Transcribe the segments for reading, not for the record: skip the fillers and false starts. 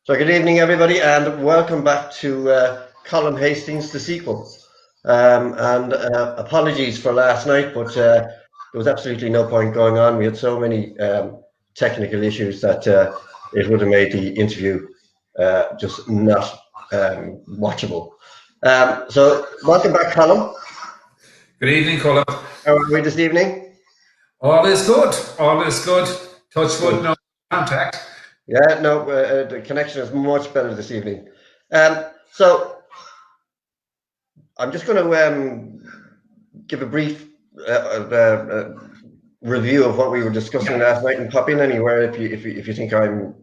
So good evening, everybody, and welcome back to Colm Hastings, the sequel. Apologies for last night, but there was absolutely no point going on. We had so many technical issues that it would have made the interview just not watchable. So welcome back, Colm. Good evening, Colm. How are we this evening? All is good. All is good. Touch wood, no contact. Yeah, no, the connection is much better this evening. So I'm just going to give a brief review of what we were discussing last night, and pop in anywhere if you think I'm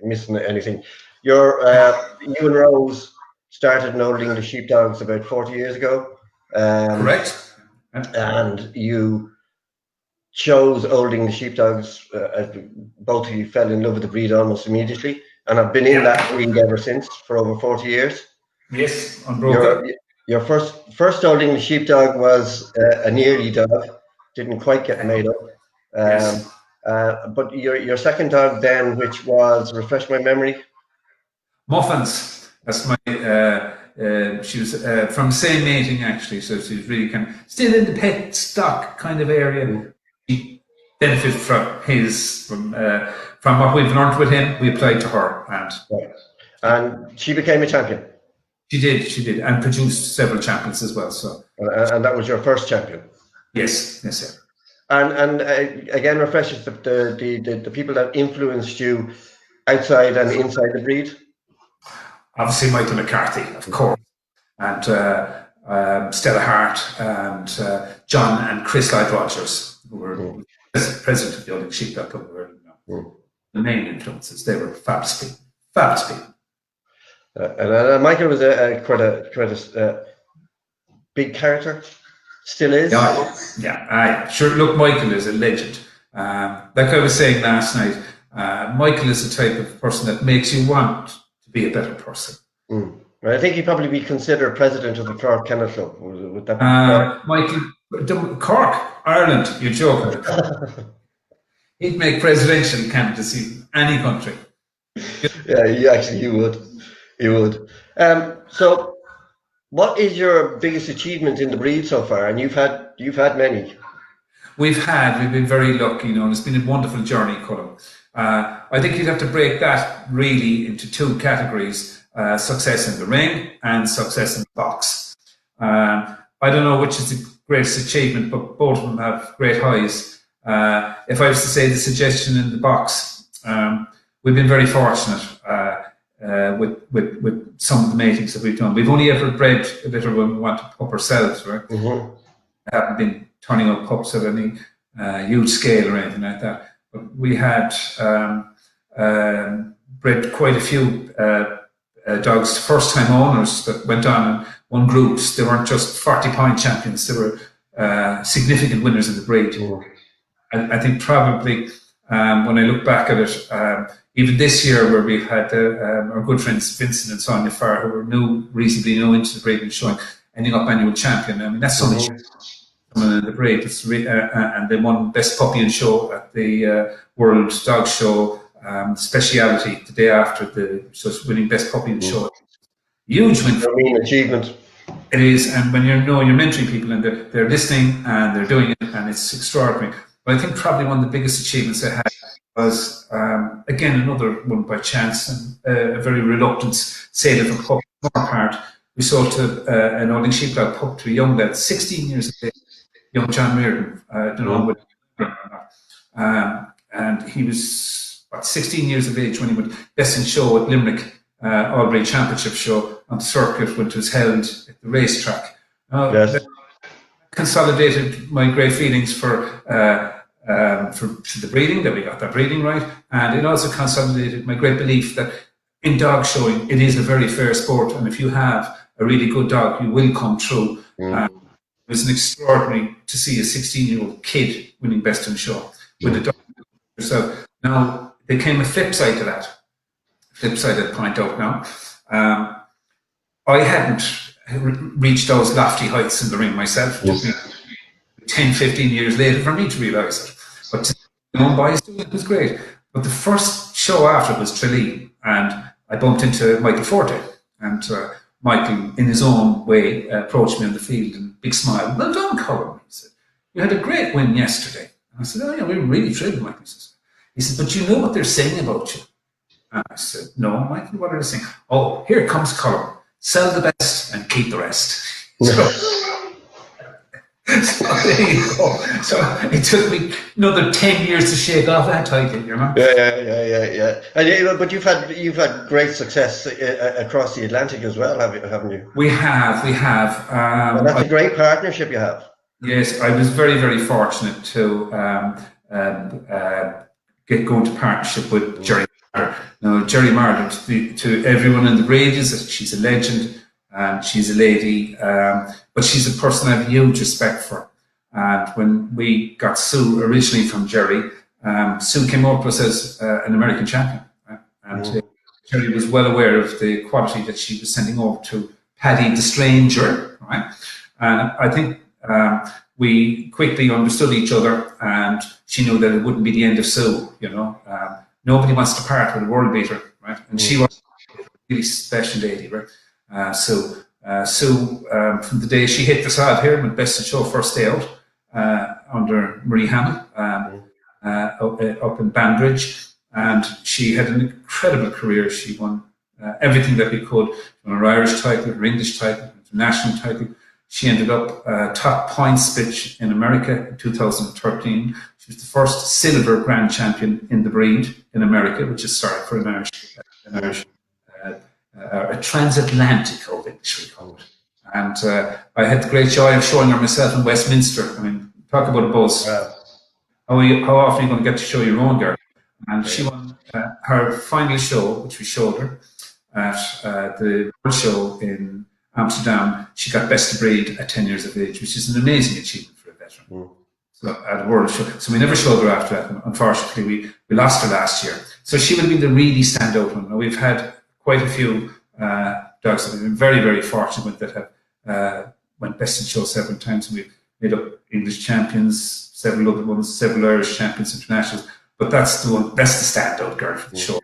missing anything. You and Rose started noting the sheepdogs about 40 years ago. Correct. And you chose holding the sheepdogs. Both of you fell in love with the breed almost immediately, and I've been in that breed ever since for over 40 years. Yes, unbroken. Your first holding the sheepdog was a nearly dog, didn't quite get made up. Yes. But your second dog then, which was, refresh my memory. Muffins. That's my. She was from same mating actually, so she's really kind of still in the pet stock kind of area. He benefited from what we've learned with him. We applied to her, and she became a champion. She did, and produced several champions as well. So, and that was your first champion. Yes, sir. And again, refreshes the people that influenced you outside and inside the breed. Obviously, Michael McCarthy, of course, and Stella Hart, and John and Chris Lloyd Rogers, who were president of the Olympic Sheepdog Club, were the main influences. They were fabulous people. Fabulous people. And Michael was quite a big character. Still is. Yeah. Sure. Look, Michael is a legend. Like I was saying last night, Michael is the type of person that makes you want to be a better person. I think he'd probably be considered president of the Cork Kennel Club. Would that be Michael, Cork, Ireland, you're joking. He'd make presidential candidacy any country. Yeah, you would. You would. So, what is your biggest achievement in the breed so far? And you've had many. We've been very lucky, and it's been a wonderful journey, Colm. I think you'd have to break that really into two categories: success in the ring and success in the box. I don't know which is the greatest achievement, but both of them have great highs. If I was to say the suggestion in the box, we've been very fortunate with some of the matings that we've done. We've only ever bred a litter when we want to pup ourselves, right? Mm-hmm. We haven't been turning up pups at any huge scale or anything like that. But we had bred quite a few dogs, first-time owners that went on and won groups. They weren't just 40-point champions. They were significant winners in the breed. Mm-hmm. I think probably when I look back at it, even this year where we've had our good friends Vincent and Sonia Farr, who were reasonably new into the breed and showing, ending up annual champion. I mean, that's so much in the breed. It's and they won Best Puppy and Show at the World Dog Show speciality the day after winning Best Puppy and Show. Huge win for me. Achievement. It is, and when you're mentoring people and they're listening and they're doing it, and it's extraordinary. But I think probably one of the biggest achievements I had was, again, another one by chance, and a very reluctant sale of a pup on our part. We sold to an holding sheepdog pup to a young lad, 16 years of age, young John Mearden. I don't know what or not. And he was 16 years of age when he went Best in Show at Limerick, Albury Championship Show on the circuit, which was held at the racetrack. Yes. Consolidated my great feelings for the breeding, that we got that breeding right, and it also consolidated my great belief that in dog showing it is a very fair sport, and if you have a really good dog, you will come through. It was an extraordinary to see a 16-year-old kid winning Best in Show with a dog. So now there came a flip side to that. Flip side I'd point out now. I hadn't reached those lofty heights in the ring myself. It took me 10, 15 years later for me to realise it. But my own boys doing it was great. But the first show after was Tralee, and I bumped into Michael Forte, and Michael, in his own way, approached me on the field and big smile. Well done, Colm. He said, you had a great win yesterday. And I said, oh yeah, we were really thrilled, Michael. He said, but you know what they're saying about you? And I said, no, Michael, what are they saying? Oh, here comes Colm. Sell the best and keep the rest. So there you go. So it took me another 10 years to shake off that title, you know. Yeah. And, but you've had great success across the Atlantic as well, haven't you? We have. And that's a great partnership you have. Yes, I was very, very fortunate to get going to partnership with Jerry Marder. Now, Jerry Marder, to everyone in the Brady's, she's a legend. She's a lady, but she's a person I have huge respect for. And when we got Sue originally from Jerry, Sue came up to us as an American champion. And Jerry was well aware of the quality that she was sending over to Paddy the Stranger, right? And I think we quickly understood each other, and she knew that it wouldn't be the end of Sue, you know. Nobody wants to part with a world beater, right? And she was a really special lady, right? Sue, from the day she hit the sod here with Best in Show first day out under Marie Hamill up in Banbridge, and she had an incredible career. She won everything that we could, her Irish title, her English title, international title. She ended up top points bitch in America in 2013. She was the first silver grand champion in the breed in America, which is for an Irish a transatlantic old English, we call it. And I had the great joy of showing her myself in Westminster. I mean, talk about a buzz. Wow. How often are you going to get to show your own girl? And she won her final show, which we showed her at the World Show in Amsterdam. She got best of breed at 10 years of age, which is an amazing achievement for a veteran. So at a World Show. So we never showed her after that. Unfortunately, we lost her last year. So she would have been the really standout one. Now, we've had quite a few dogs that we've been very, very fortunate with that have went best in show several times. And we've made up English champions, several other ones, several Irish champions, internationals. But that's the one, that's the standout girl for the show.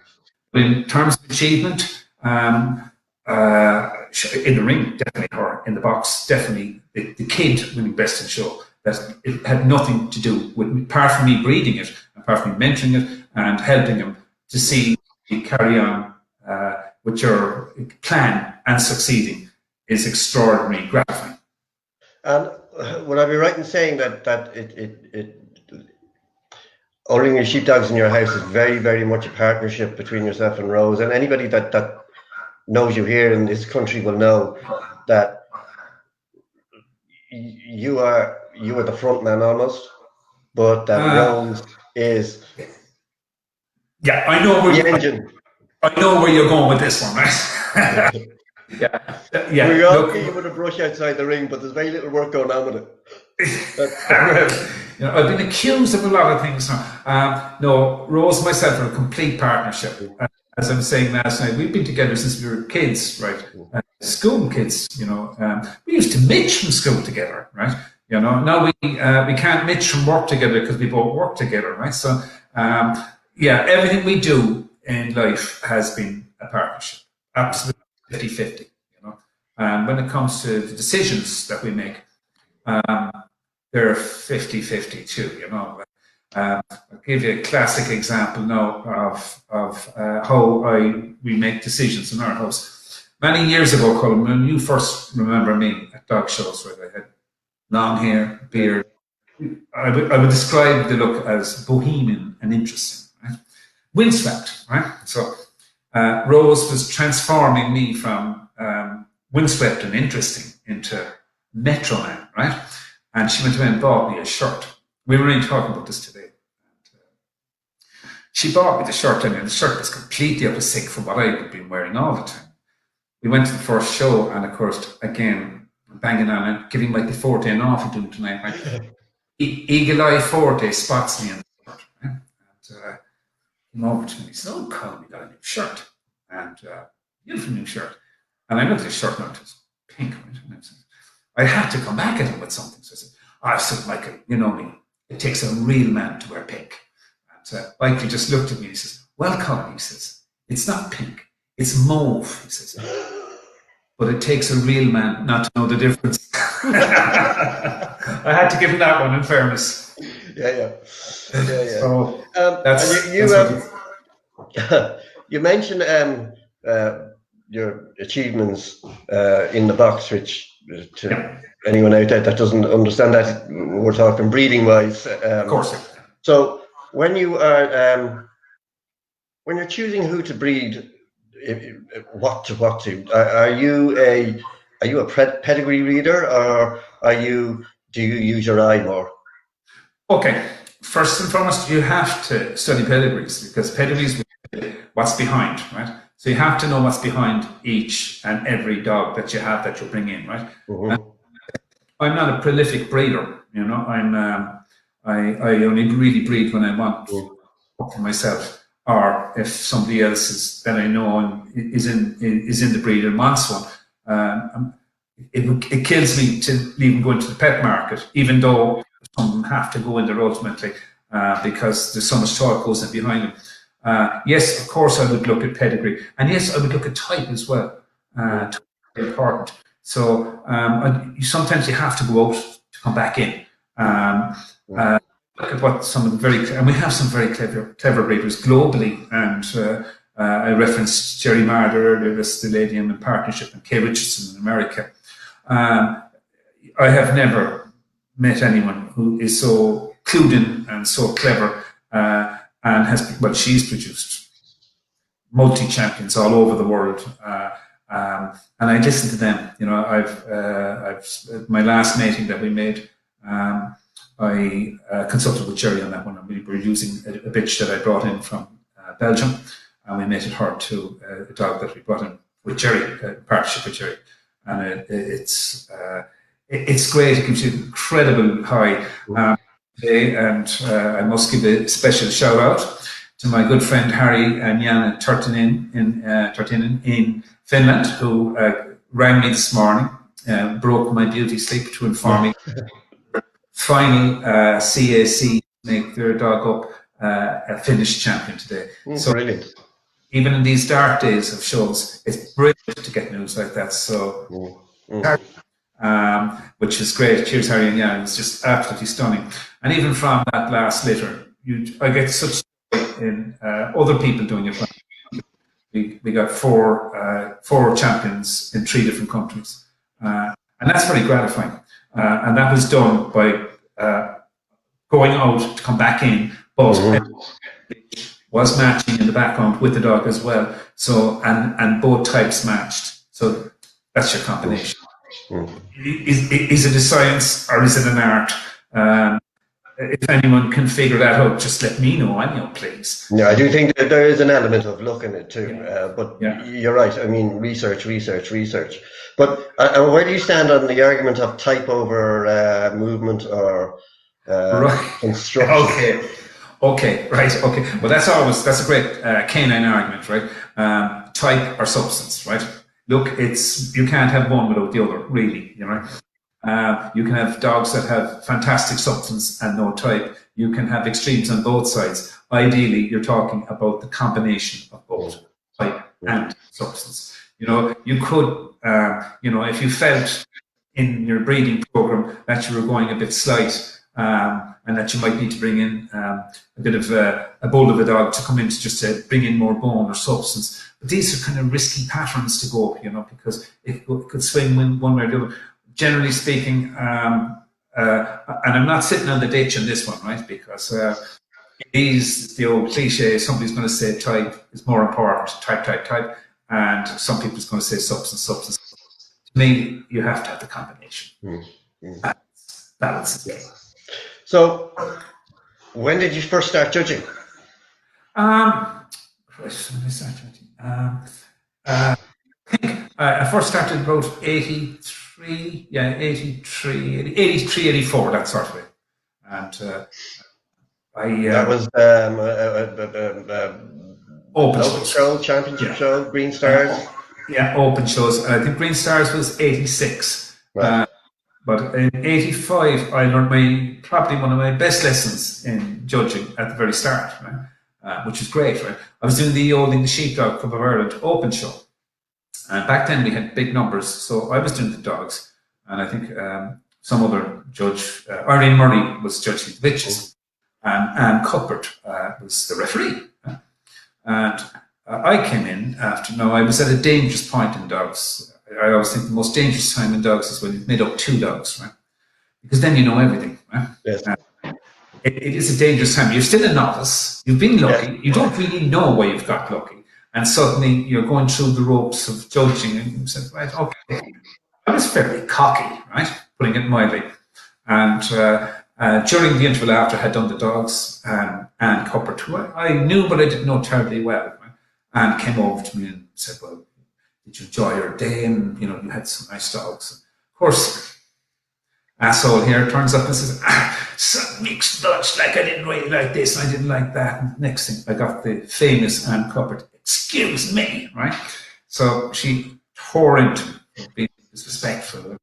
But in terms of achievement, in the ring, definitely her. In the box, definitely the kid winning best in show. That it had nothing to do with, apart from me breeding it, apart from me mentoring it and helping him to see you carry on with your plan and succeeding is extraordinarily gratifying. And would I be right in saying that owning your sheepdogs in your house is very, very much a partnership between yourself and Rose, and anybody that knows you here in this country will know that you are the front man almost, but that Rose is I know the engine. I know where you're going with this one, right? yeah. We're all okay with a brush outside the ring, but there's very little work going on with it. I've been accused of a lot of things now. No, Rose and myself are a complete partnership. As I was saying last night, we've been together since we were kids, right? School kids, we used to mitch from school together, right? Now we can't mitch from work together because we both work together, right? So, everything we do in life has been a partnership, absolutely 50-50, And when it comes to the decisions that we make, they're 50-50 too, I'll give you a classic example now of how we make decisions in our house. Many years ago, Colm, when you first remember me at dog shows where I had long hair, beard, I would describe the look as bohemian and interesting, right? Windswept, right? So Rose was transforming me from windswept and interesting into Metro Man, right? And she went away and bought me a shirt. We were only talking about this today. She bought me the shirt, and the shirt was completely up to sync from what I had been wearing all the time. We went to the first show, and of course, again, banging on and giving Mike the Forte an awful doing tonight. Right? Eagle Eye Forte spots me in the shirt, right? And came over to me. He said, "Oh, Colm, you got a new shirt, and beautiful new shirt." And I looked at his shirt, and it was pink, right? And I said, I had to come back at him with something. So I said, Michael, you know me. It takes a real man to wear pink. And Michael just looked at me and he says, "Well, Colm," he says, "it's not pink. It's mauve, he says. But it takes a real man not to know the difference. I had to give him that one in fairness. Yeah. So And that's what it's. you mentioned your achievements in the box, which to Yeah, anyone out there that doesn't understand that, we're talking breeding wise. of course. So when you're choosing who to breed, what to, are you a pedigree reader, or do you use your eye more? Okay, first and foremost, you have to study pedigrees because pedigrees what's behind, right? So you have to know what's behind each and every dog that you have that you bring in, right? And Mm-hmm. I'm not a prolific breeder, you know. I only really breed when I want for myself, or if somebody else is that I know and is in the breed and wants one. It kills me to even go into the pet market, even though some of them have to go in there ultimately because there's so much thought goes in behind them. Yes, of course, I would look at pedigree, and yes, I would look at type as well. Type is important. So sometimes you have to go out to come back in. Look at what some of the and we have some very clever breeders globally, and I referenced Jerry Marder earlier, this the lady I'm in partnership, and Kay Richardson in America. I have never met anyone who is so clued in and so clever and has, well, she's produced multi-champions all over the world. And I listen to them. You know, I've my last mating that we made, I consulted with Jerry on that one. We were using a bitch that I brought in from Belgium, and we mated her to a dog that we brought in with Jerry, partnership with Jerry. And it's great. It gives you incredible high. And I must give a special shout out to my good friend Harry and Jan at Turtinen in Finland, who rang me this morning, broke my beauty sleep to inform me final CAC make their dog up a Finnish champion today. So Brilliant. even in these dark days of shows, it's brilliant to get news like that. So, which is great. Cheers, Harry and Jan. It's just absolutely stunning. And even from that last litter, I get such in other people doing it. We got four champions in 3 different countries, and that's very gratifying. And that was done by going out to come back in, but was matching in the background with the dog as well. So and both types matched. So that's your combination. Is it a science or is it an art? If anyone can figure that out, just let me know. Please. Yeah, I do think that there is an element of luck in it too. But you're right. I mean, research. But where do you stand on the argument of type over movement or construction? Okay. Well, that's a great canine argument, right? Type or substance, right? Look, you can't have one without the other, really. You know. You can have dogs that have fantastic substance and no type. You can have extremes on both sides. Ideally, you're talking about the combination of both type and substance. You know, you could, if you felt in your breeding program that you were going a bit slight and that you might need to bring in a bit of a bull of a dog to come in to bring in more bone or substance. But these are kind of risky patterns to go, because it could swing one way or the other. Generally speaking, and I'm not sitting on the ditch on this one, right? Because it is the old cliche, somebody's going to say type is more important, type, and some people's going to say substance. To me, you have to have the combination. Balance the game. So, when did you first start judging? When did I start judging? I think I first started about 83, 84, that sort of way. And that was open show, championship show, Green Stars. Open shows. I think Green Stars was 86. Right. But in 85, I learned probably one of my best lessons in judging at the very start. Right? which is great, right? I was doing the Sheepdog Club of Ireland Open show. And back then we had big numbers, so I was doing the dogs, and I think some other judge, Irene Murray was judging the bitches, and Anne Cuthbert was the referee. And I came in after, I was at a dangerous point in dogs. I always think the most dangerous time in dogs is when you've made up 2 dogs, right? Because then you know everything, right? Yes. It is a dangerous time. You're still a novice. You've been lucky. You don't really know why you've got lucky. And suddenly you're going through the ropes of judging, and you said, right, okay. I was fairly cocky, right, putting it mildly. And during the interval after I had done the dogs, Anne Cuthbert, who I knew but I didn't know terribly well, right? Anne came over to me and said, well, did you enjoy your day? And, you had some nice dogs. Of course, asshole here turns up and says, some mixed Dutch, like I didn't really like this, and I didn't like that. And next thing, I got the famous Anne Cuthbert, excuse me, right? So she tore into me, being disrespectful.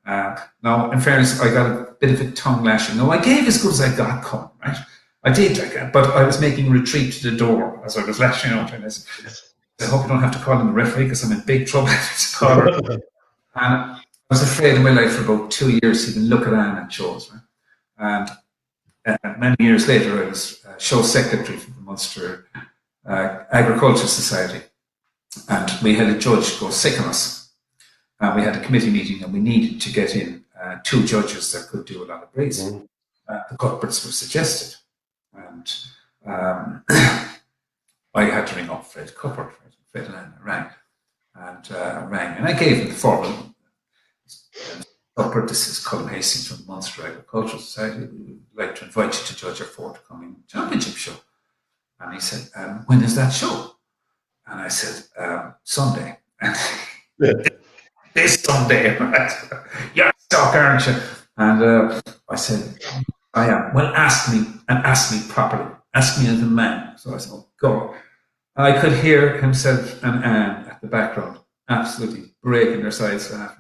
Now, in fairness, I got a bit of a tongue lashing. No, I gave as good as I got, Colm, right? I did, but I was making retreat to the door as I was lashing out. And I said, I hope you don't have to call in the referee because I'm in big trouble. And I was afraid in my life for about 2 years to even look at Anne at shows, right? And many years later, I was show secretary for the Munster Agriculture Society, and we had a judge go sick on us. We had a committee meeting, and we needed to get in 2 judges that could do a lot of grazing. The Cuthberts were suggested, and I had to ring up Fred Cuthbert. Fred and I rang, and I gave him the formal. Cuthbert, this is Colm Hastings from the Munster Agricultural Society. We would like to invite you to judge our forthcoming championship show. And he said, when is that show? And I said, Sunday. And this Sunday, right? You're stuck, aren't you? And I said, I am. Well, ask me, and ask me properly. Ask me as a man. So I said, oh, God. I could hear himself and Anne at the background, absolutely breaking their sides laughing.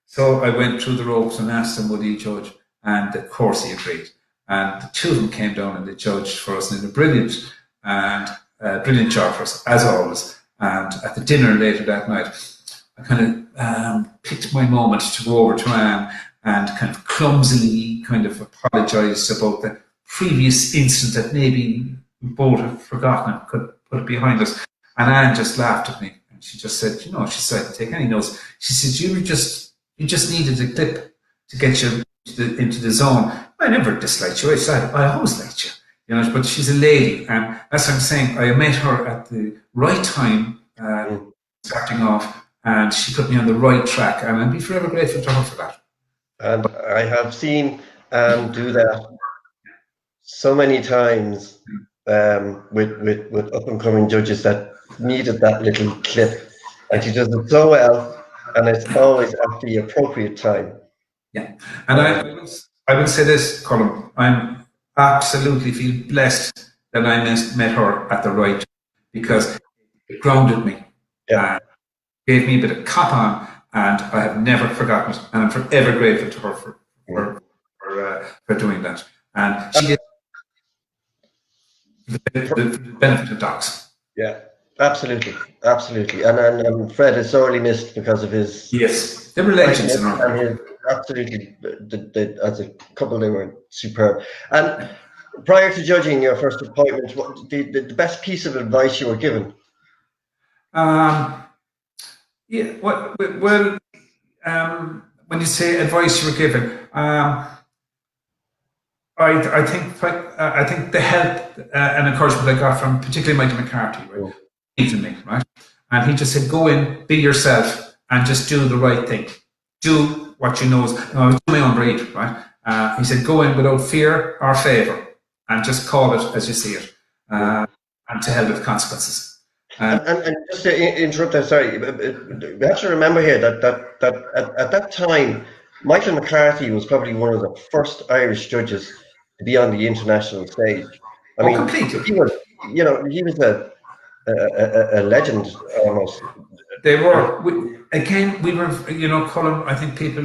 So I went through the ropes and asked him, would he judge? And of course he agreed. And the 2 of them came down and they judged for us in a brilliant job for us, as always. And at the dinner later that night, I kind of picked my moment to go over to Anne and kind of clumsily kind of apologised about the previous incident that maybe we both have forgotten and could put it behind us. And Anne just laughed at me. And she just said, she said, I didn't take any notes. She said, you just needed a clip to get you into the zone. I never disliked you. I always liked you. But she's a lady, and as I'm saying, I met her at the right time, starting off, and she put me on the right track, and I'd be forever grateful to her for that. And I have seen Anne do that so many times with up and coming judges that needed that little clip, and she does it so well. And it's always at the appropriate time. Yeah, and I would say this, Colm. I'm absolutely feel blessed that I met her at the right time, because it grounded me, gave me a bit of cop on, and I have never forgotten it. And I'm forever grateful to her for doing that. And she did the benefit of dogs. Yeah. Absolutely. And Fred is sorely missed because of his. Yes, they were legends in our and absolutely, as a couple, they were superb. And prior to judging your first appointment, what the best piece of advice you were given? When you say advice you were given, I think the help and encouragement I got from particularly Michael McCarthy, right? To me, right? And he just said, go in, be yourself, and just do the right thing. Do what you know is, I was doing my own breed, right? He said, go in without fear or favour, and just call it as you see it, and to hell with consequences. And just to interrupt there, sorry, we have to remember here that at that time, Michael McCarthy was probably one of the first Irish judges to be on the international stage. I mean, completely. He was a legend almost. They were. We were, Colm, I think people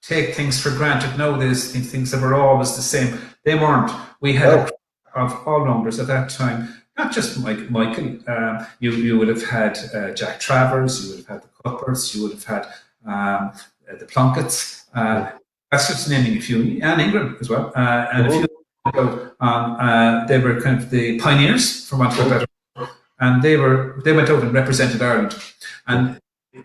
take things for granted nowadays, things that were always the same. They weren't. We had a crowd of all numbers at that time. not just Michael. You would have had Jack Travers, you would have had the Cuthberts, you would have had the Plunketts. That's just naming a few, and England as well, and a few. They were kind of the pioneers, for want of a better word, and they went out and represented Ireland, and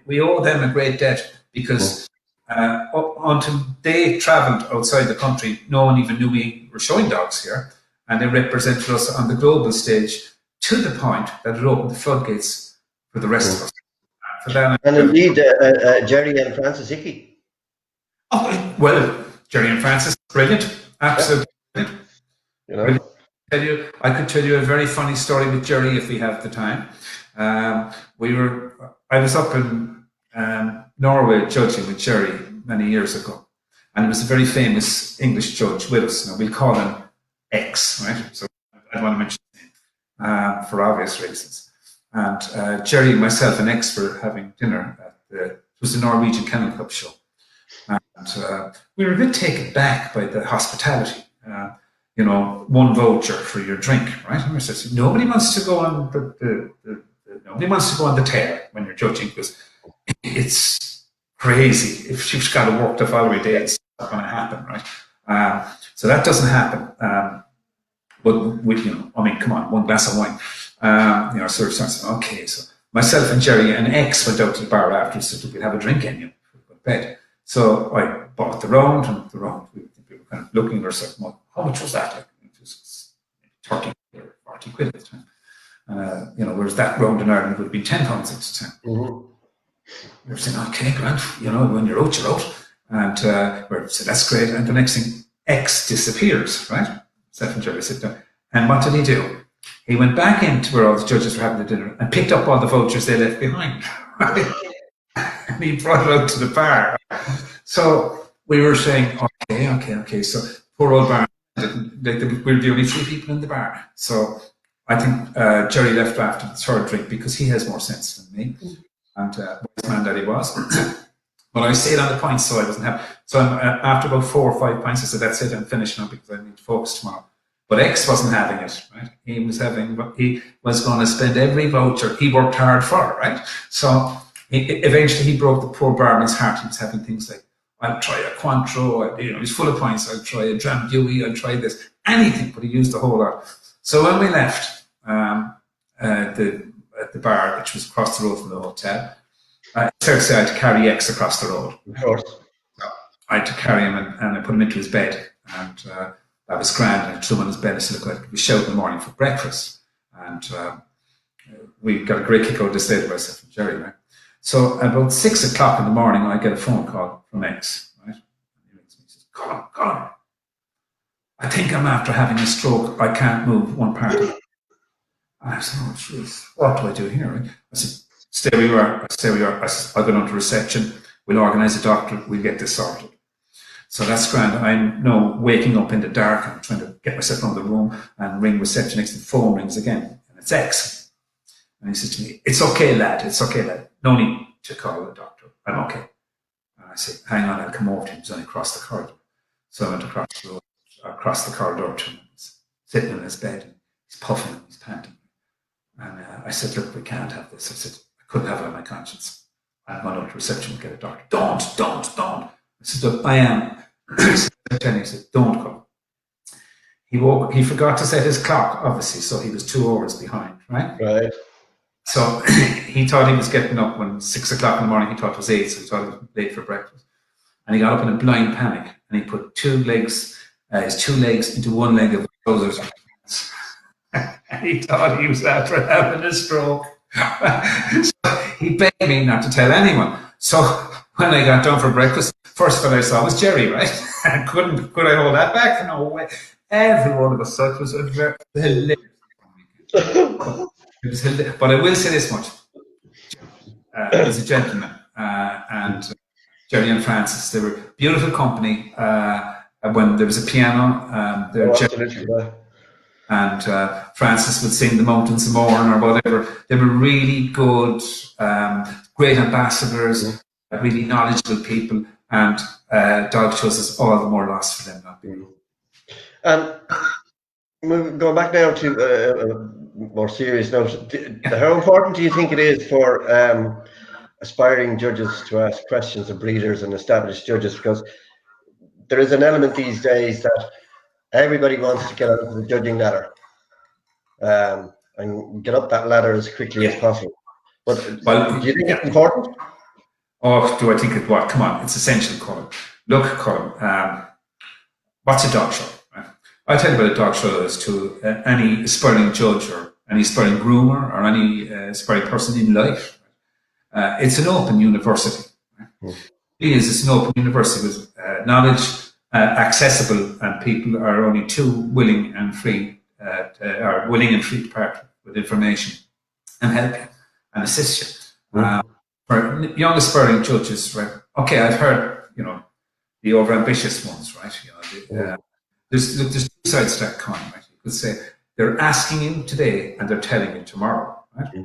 we owe them a great debt because until they travelled outside the country, no one even knew we were showing dogs here, and they represented us on the global stage to the point that it opened the floodgates for the rest of us. For that, and indeed, Jerry and Francis Hickey. Oh well, Jerry and Francis, brilliant, absolutely brilliant. You know, I could tell you a very funny story with Jerry if we have the time. I was up in Norway judging with Jerry many years ago, and it was a very famous English judge with us. Now we'll call him X, right? So I don't want to mention his name for obvious reasons. And Jerry and myself and X were having dinner at it was the Norwegian Kennel Club show, and we were a bit taken back by the hospitality. One voucher for your drink, right? And I said, nobody wants to go on nobody wants to go on the tail when you're judging because it's crazy. If you've got to work the following day, it's not going to happen, right? So that doesn't happen. But come on, one glass of wine. Sort of starts. Okay, so myself and Jerry and X went out to the bar after, so we'd have a drink in you for bed. So I bought the round, and the round we were kind of looking at ourselves. How much was that? Like, it was 30 or 40 quid at the time. Whereas that round in Ireland would be £10 at the time. Mm-hmm. We were saying, okay, Grant, when you're out, you're out. And we said, that's great. And the next thing, X disappears, right? Seth and Jerry sit down. And what did he do? He went back into where all the judges were having the dinner and picked up all the vouchers they left behind. Right? And he brought it out to the bar. So we were saying, okay. So poor old bar, we're the only 3 people in the bar. So I think Jerry left after the 3rd drink because he has more sense than me. And wise man that he was. But I stayed on the points, so I wasn't happy. So after about 4 or 5 pints, I said, that's it, I'm finishing up because I need to focus tomorrow. But X wasn't having it, right? He was going to spend every voucher he worked hard for, right? So eventually he broke the poor barman's heart. He was having things like, I'll try a Cointreau, he's full of points, I'll try a Dram Dewey, I'll try this, anything, but he used the whole lot. So when we left at the bar, which was across the road from the hotel, it's fair to say I had to carry X across the road. Of course. So I had to carry him and I put him into his bed. And that was grand. And I threw him on his bed. I said, look, we shout in the morning for breakfast. And we got a great kick out of this later, myself and Jerry, right? So about 6 o'clock in the morning, I get a phone call from X, right? And he rings me and says, Colm, I think I'm after having a stroke. I can't move one part of it. And I said, oh, jeez, what do I do here? Right? I said, stay where you are. I said, I'll go down to reception. We'll organise a doctor. We'll get this sorted. So that's grand. I'm now waking up in the dark and trying to get myself out of the room and ring reception. Next, the phone rings again. And it's X. And he said to me, it's okay, lad. It's okay, lad. No need to call the doctor. I'm okay. And I said, hang on, I'll come over to him. He's only across the corridor. So I went across the corridor to him. He's sitting in his bed. And he's puffing. He's panting. And I said, look, we can't have this. I said, I couldn't have it on my conscience. I'm going out to reception and get a doctor. Don't. I said, look, I am. He said, don't go. He forgot to set his clock, obviously, so he was 2 hours behind, right? Right. So he thought he was getting up when 6 o'clock in the morning, he thought it was 8, so he thought he was late for breakfast. And he got up in a blind panic and he put his 2 legs into one leg of the trousers. And he thought he was after having a stroke. So he begged me not to tell anyone. So when I got down for breakfast, first thing I saw was Jerry, right? Could I hold that back? No way. Every one of us thought it was hilarious. But I will say this much. He was a gentleman. And Jerry and Francis, they were beautiful company. When there was a piano, and Francis would sing The Mountains of Mourne or whatever. They were really good, great ambassadors, really knowledgeable people, and dog shows us all the more loss for them not being. And going back now to more serious note, how important do you think it is for aspiring judges to ask questions of breeders and established judges? Because there is an element these days that everybody wants to get onto the judging ladder and get up that ladder as quickly as Yeah. possible. But Well, do you think yeah. it's important? Oh, do I think it? What? Come on, it's essential, Colm. Look, Colm. What's a dog show? Right? I'll tell you what a dog show is to any aspiring judge or any aspiring groomer or any aspiring person in life. It's an open university. Right? It is. It's an open university with knowledge accessible, and people are only too willing and free, to part with information and help you and assist you. For young aspiring judges, right? Okay, I've heard, the overambitious ones, right? There's two sides to that coin, right? You could say they're asking you today and they're telling you tomorrow, right?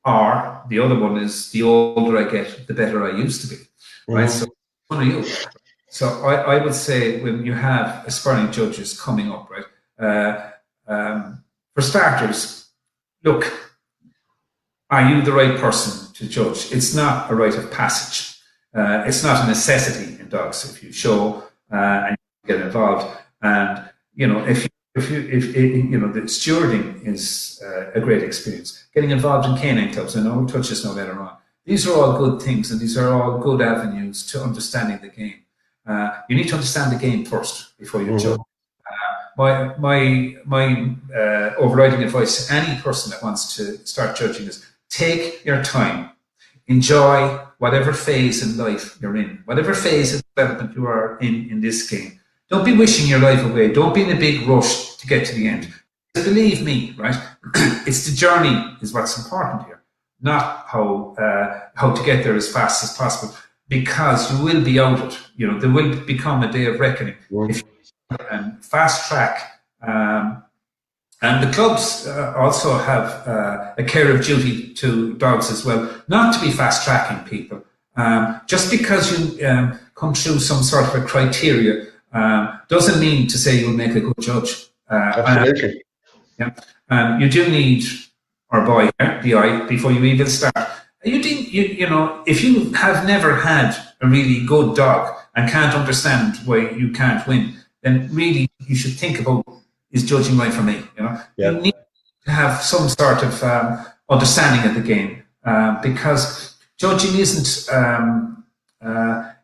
Or the other one is the older I get, the better I used to be, right? So one of you. So I would say when you have aspiring judges coming up, right? For starters, look, are you the right person to judge? It's not a rite of passage. It's not a necessity in dogs. If you show and you get involved, and if the stewarding is a great experience. Getting involved in canine clubs, I know we'll touch this now later on. These are all good things, and these are all good avenues to understanding the game. You need to understand the game first before you judge. My overriding advice to any person that wants to start judging is take your time, enjoy whatever phase in life you're in, whatever phase of development you are in this game. Don't be wishing your life away. Don't be in a big rush to get to the end. Believe me, right? It's the journey is what's important here, not how to get there as fast as possible. Because you will be outed. There will become a day of reckoning. If and fast track. And the clubs also have a care of duty to dogs as well, not to be fast tracking people. Just because you come through some sort of a criteria doesn't mean to say you'll make a good judge. Absolutely. You do need, or boy, the eye before you even start. If you have never had a really good dog and can't understand why you can't win, then really you should think about, is judging right for me? You need to have some sort of understanding of the game because judging isn't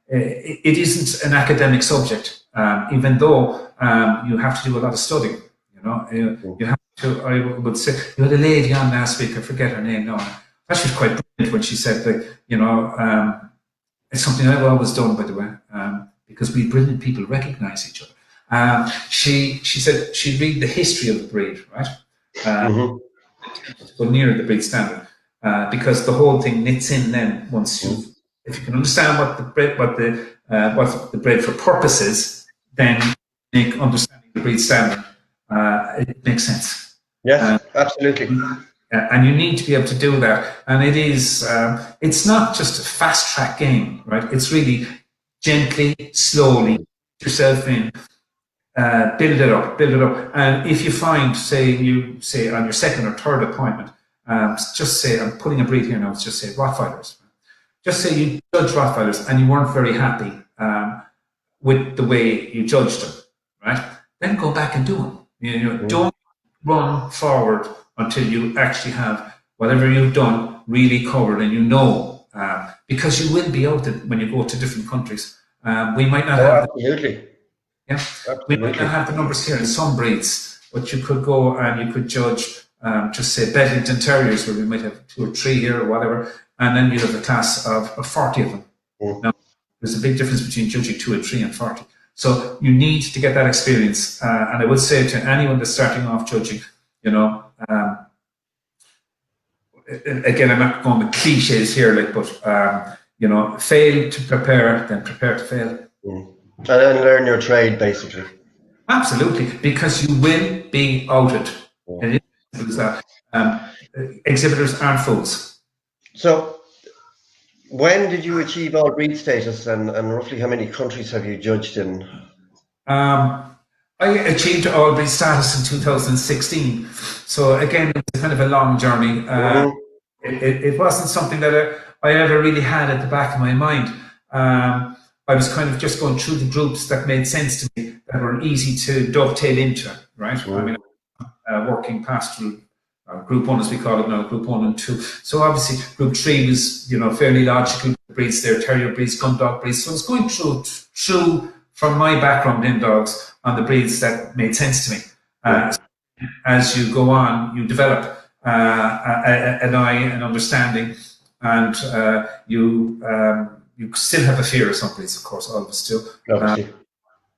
it isn't an academic subject, even though you have to do a lot of studying. You have to. I would say you had a lady on last week. I forget her name now. That was quite brilliant when she said that. It's something I've always done, by the way, because we brilliant people recognise each other. She said she'd read the history of the breed, right? To go near the breed standard, because the whole thing knits in. Then once if you can understand what the breed for purpose is, then make understanding the breed standard. It makes sense. Yes, absolutely. And you need to be able to do that. And it is, it's not just a fast track game, right? It's really gently, slowly, put yourself in, build it up. And if you find, say on your second or third appointment, just say, I'm putting a breed here now, just say Rottweilers. Just say you judge Rottweilers and you weren't very happy with the way you judged them, right? Then go back and do them. Don't run forward until you actually have whatever you've done really covered, and because you will be outed when you go to different countries. We might not have absolutely. We might not have the numbers here in some breeds, but you could go and you could judge just say Bedlington Terriers, where we might have 2 or 3 here or whatever, and then you have a class of 40 of them. Now, there's a big difference between judging 2 and 3 and 40. So you need to get that experience. And I would say to anyone that's starting off judging, again, I'm not going with cliches here, but fail to prepare, then prepare to fail. And then learn your trade, basically. Absolutely, because you will be outed. And it is that. Exhibitors aren't fools. So, when did you achieve all breed status, and roughly how many countries have you judged in? I I achieved all breed status in 2016. So again, it was kind of a long journey. It wasn't something that I ever really had at the back of my mind. I was kind of just going through the groups that made sense to me, that were easy to dovetail into, right? I mean, working pastoral group one, as we call it now, group one and two. So obviously, group three was, fairly logical breeds there, terrier breeds, gun dog breeds. So I was going through from my background in dogs on the breeds that made sense to me. As you go on, you develop an eye, an understanding, and you still have a fear of some breeds, of course, always do.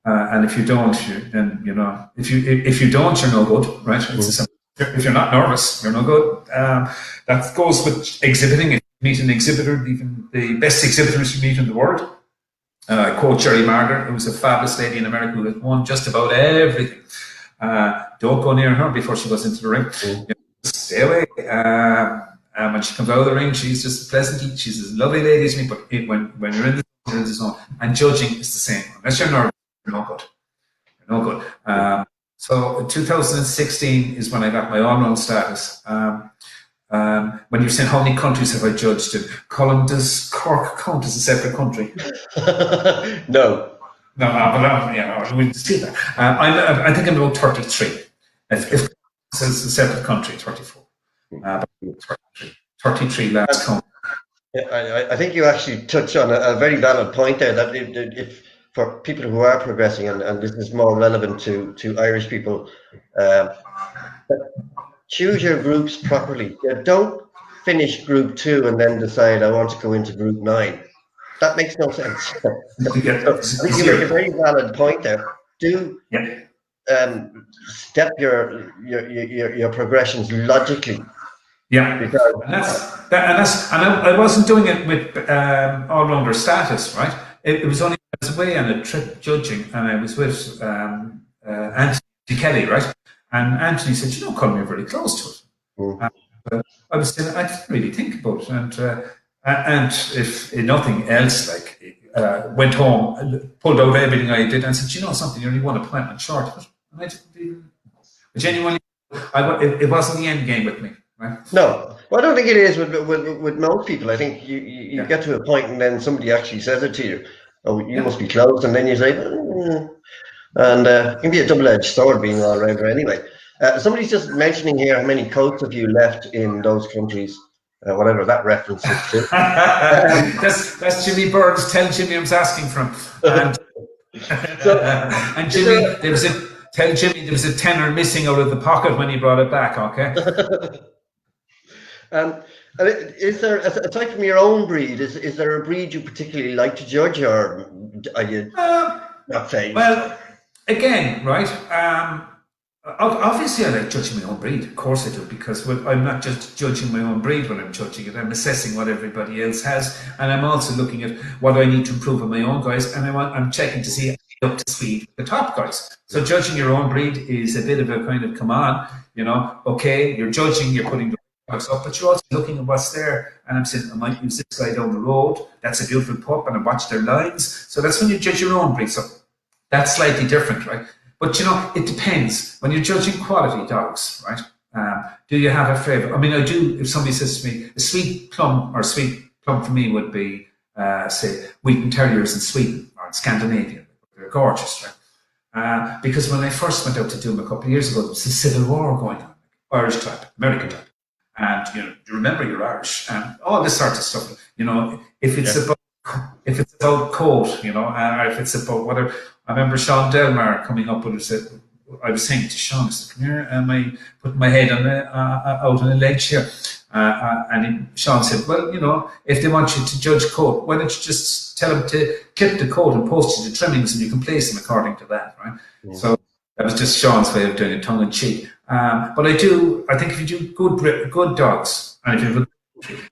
And if you don't, then if you don't, you're no good, right? If you're not nervous, you're no good. That goes with exhibiting. If you meet an exhibitor, even the best exhibitors you meet in the world. I quote Jerry Marder, who was a fabulous lady in America who had won just about everything. Don't go near her before she goes into the ring. Stay away. When she comes out of the ring, she's just pleasant. She's a lovely lady to me, but when you're in the zone, and judging is the same. Unless you're nervous, you're no good. You're no good. So 2016 is when I got my all-round status. When you're saying how many countries have I judged in, Colm, does Cork count as a separate country? No. No, but we see that. I think I'm about 33. If it's a separate country, 34. 33 last count. I think you actually touched on a very valid point there, that if for people who are progressing, and this is more relevant to Irish people, choose your groups properly. Don't finish group 2 and then decide I want to go into group 9. That makes no sense. So I think you make a very valid point there. Do step your progressions logically. Yeah, and I wasn't doing it with all-rounder status, right? It was only I was away on a trip judging, and I was with Anthony Kelly, right? And Anthony said, Colm, you're very close to it. I was saying, I didn't really think about it, and if nothing else, went home, pulled out everything I did, and said, something, you're only one appointment short of it. And I didn't even, genuinely, it wasn't the end game with me. Right? No, well, I don't think it is with most people. I think you get to a point and then somebody actually says it to you. Oh, you must be close, and then you say, and it can be a double-edged sword being all rounder anyway. Somebody's just mentioning here how many coats have you left in those countries, whatever that reference is to. That's Jimmy Burns. Tell Jimmy I was asking for him. And Jimmy, tell Jimmy there was a tenner missing out of the pocket when he brought it back. Okay. Is there, aside from your own breed, is there a breed you particularly like to judge, or are you not phased? Well, again, right. Obviously, I like judging my own breed. Of course, I do, because I'm not just judging my own breed when I'm judging it. I'm assessing what everybody else has, and I'm also looking at what I need to improve on my own guys, and I'm checking to see up to speed with the top guys. So judging your own breed is a bit of a kind of, come on, okay, you're judging, you're putting the dogs up, but you're also looking at what's there, and I'm saying, I might use this guy down the road. That's a beautiful pup, and I watch their lines. So that's when you judge your own breed. So that's slightly different, right? But it depends. When you're judging quality dogs, right? Do you have a favourite? I mean, I do. If somebody says to me, a sweet plum for me would be, say, Wheaten Terriers in Sweden or in Scandinavia. They're gorgeous, right? Because when I first went out to do them a couple of years ago, there was a civil war going on, Irish type, American type, and you remember you're Irish and all this sort of stuff. If it's about coat, or if it's about whatever. I remember Sean Delmar coming up and said, I was saying to Sean, I said, come here, am I putting my head out on a ledge here? And Sean said, well, if they want you to judge coat, why don't you just tell them to clip the coat and post you the trimmings, and you can place them according to that, right? Yeah. So that was just Sean's way of doing it, tongue in cheek. But I think if you do good dogs, and if you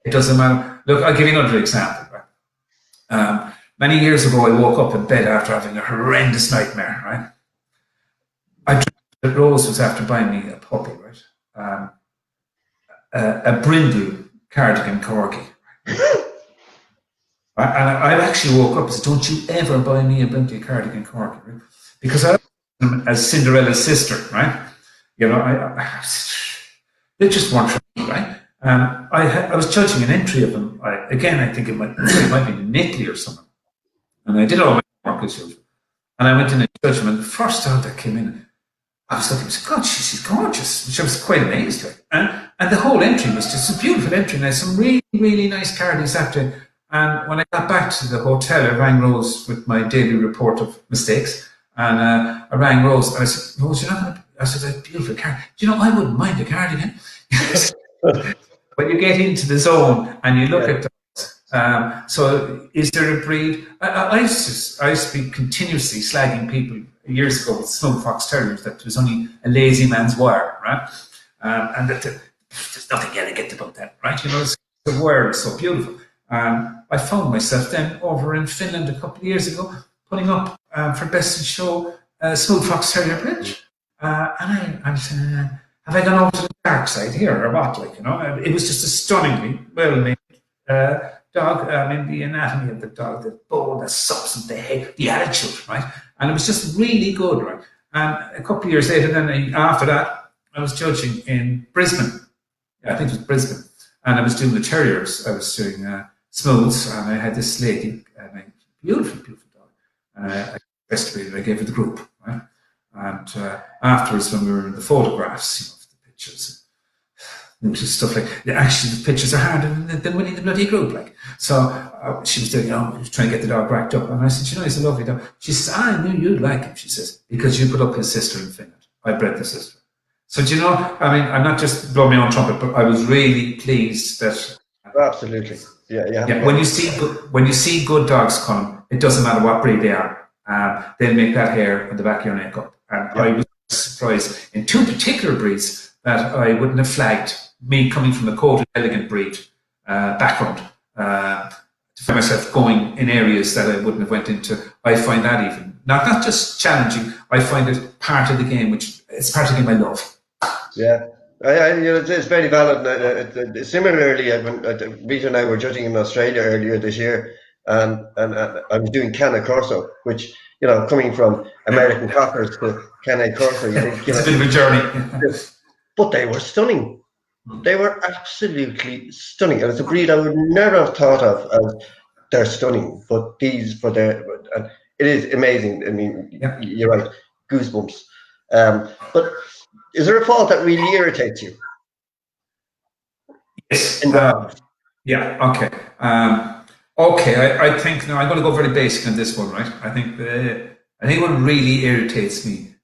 it doesn't matter. Look, I'll give you another example, right? Many years ago, I woke up in bed after having a horrendous nightmare, right? I dreamt that Rose was after buying me a puppy, right? A brindle cardigan corgi. Right? And I actually woke up and said, don't you ever buy me a brindle cardigan corgi, right? Because I as Cinderella's sister, right? You know, they just weren't for me, right? I was judging an entry of them. Again, I think it might be in Italy or something. And I did all my homework as usual. And I went in and judged them. And the first dog that came in, I was looking, I said, God, she's gorgeous. Which I was quite amazed with. And the whole entry was just a beautiful entry. And I had some really, really nice cardies after. And when I got back to the hotel, I rang Rose with my daily report of mistakes. And I rang Rose. And I said, Rose, you're not going to... I said, that's a beautiful card. Do you know, I wouldn't mind a cardigan. When you get into the zone and you look at so is there a breed? I used to be continuously slagging people years ago with snow fox terriers that it was only a lazy man's wire, right? And that there's nothing elegant about that, right? You know, the wire is so beautiful. I found myself then over in Finland a couple of years ago putting up for Best in Show smooth fox terrier bridge, and I was saying, have I gone over to the dark side here or what? Like, you know, it was just a stunningly well made. Dog, I mean, the anatomy of the dog, the bone, the substance, the head, the attitude, right? And it was just really good, right? And a couple of years later, then after that, I was judging in Brisbane. Yeah, I think it was Brisbane. And I was doing the terriers. I was doing smooths, and I had this lady, beautiful, beautiful dog. I investigated, I gave her the group, right? And afterwards, when we were in the photographs, you know, the pictures, stuff like actually the pictures are harder than winning the bloody group, like. So she was doing, trying to get the dog racked up, and I said, you know, he's a lovely dog. She says, I knew you'd like him, she says, because you put up his sister in Finland. I bred the sister. So do you know, I mean, I'm not just blowing my own trumpet, but I was really pleased that Absolutely. Yeah. When you see good dogs, Colm, it doesn't matter what breed they are. They'll make that hair on the back of your neck up. And I was surprised in two particular breeds that I wouldn't have flagged, me coming from a coated elegant breed background, to find myself going in areas that I wouldn't have went into. I find that even not just challenging. I find it part of the game, which it's part of the game I love. Yeah, it's very valid. Similarly, when Rita and I were judging in Australia earlier this year, and I was doing Cane Corso, which, you know, coming from American Cockers to Cane Corso, it's a bit of a journey. But they were stunning. They were absolutely stunning, and it's a breed I would never have thought of as they're stunning. But these, and it is amazing. I mean, you're right, goosebumps. But is there a fault that really irritates you? Yes. Yeah. Okay. Okay. I think now I'm going to go very basic on this one, right? I think what really irritates me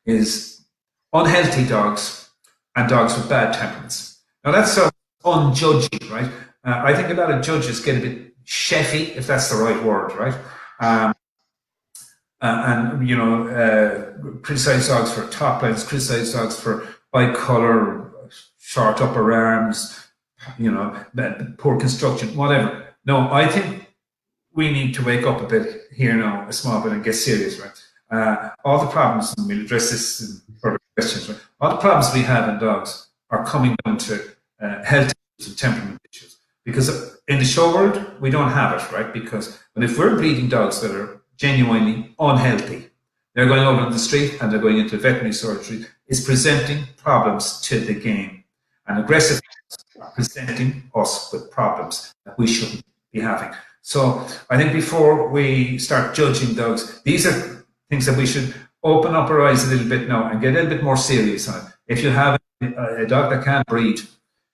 is unhealthy dogs and dogs with bad temperaments. Now that's so unjudging, right? I think a lot of judges get a bit chefy, if that's the right word, right? And you know, criticize dogs for top lines, criticize dogs for eye color, short upper arms, you know, poor construction, whatever. No, I think we need to wake up a bit here now, a small bit, and get serious, right? All the problems, and we'll address this in further questions, right? All the problems we have in dogs are coming down to health issues and temperament issues. Because in the show world, we don't have it, right? Because if we're breeding dogs that are genuinely unhealthy, they're going over on the street and they're going into veterinary surgery, is presenting problems to the game. And aggressive are presenting us with problems that we shouldn't be having. So I think before we start judging dogs, these are things that we should open up our eyes a little bit now and get a little bit more serious on it. If you have a dog that can't breed,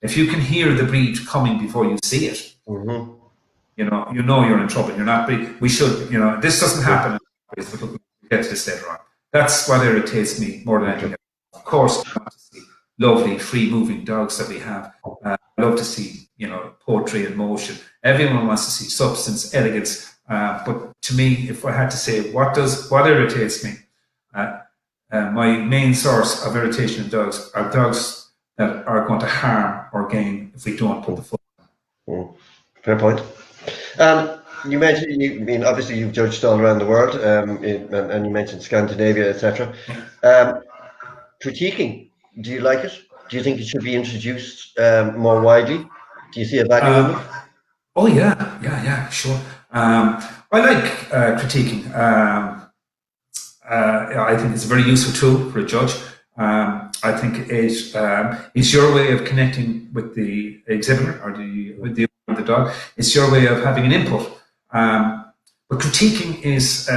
if you can hear the breed coming before you see it, you know you're in trouble. You're not breed. We should, you know, this doesn't happen. But we'll get to this later on. That's what irritates me more than anything else. Of course, I want to see lovely, free-moving dogs that we have. I love to see, you know, poetry and motion. Everyone wants to see substance, elegance. But to me, if I had to say what irritates me, my main source of irritation in dogs are dogs that are going to harm our game if we don't put the foot on. Fair point. You mentioned, obviously you've judged all around the world, and you mentioned Scandinavia, etc. Critiquing, do you like it? Do you think it should be introduced more widely? Do you see a value in it? Oh yeah, sure. I like critiquing. I think it's a very useful tool for a judge. I think it is your way of connecting with the exhibitor or with the dog. It's your way of having an input. But critiquing is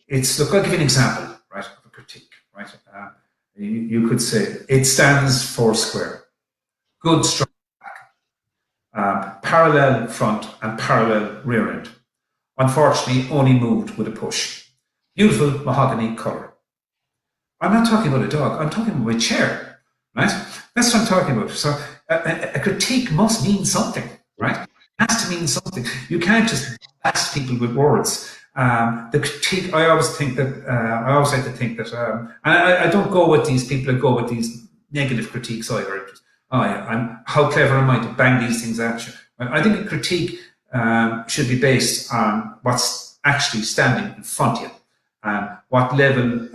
it's look. I'll give you an example, right, of a critique, right. You could say it stands four square, good strong back, parallel front and parallel rear end. Unfortunately, only moved with a push. Beautiful mahogany colour. I'm not talking about a dog. I'm talking about a chair, right? That's what I'm talking about. So a critique must mean something, right? It has to mean something. You can't just blast people with words. The critique. I always think that. I always like to think that. And I don't go with these people that go with these negative critiques either. Just, oh yeah, how clever am I to bang these things at you? I think a critique should be based on what's actually standing in front of you. What level,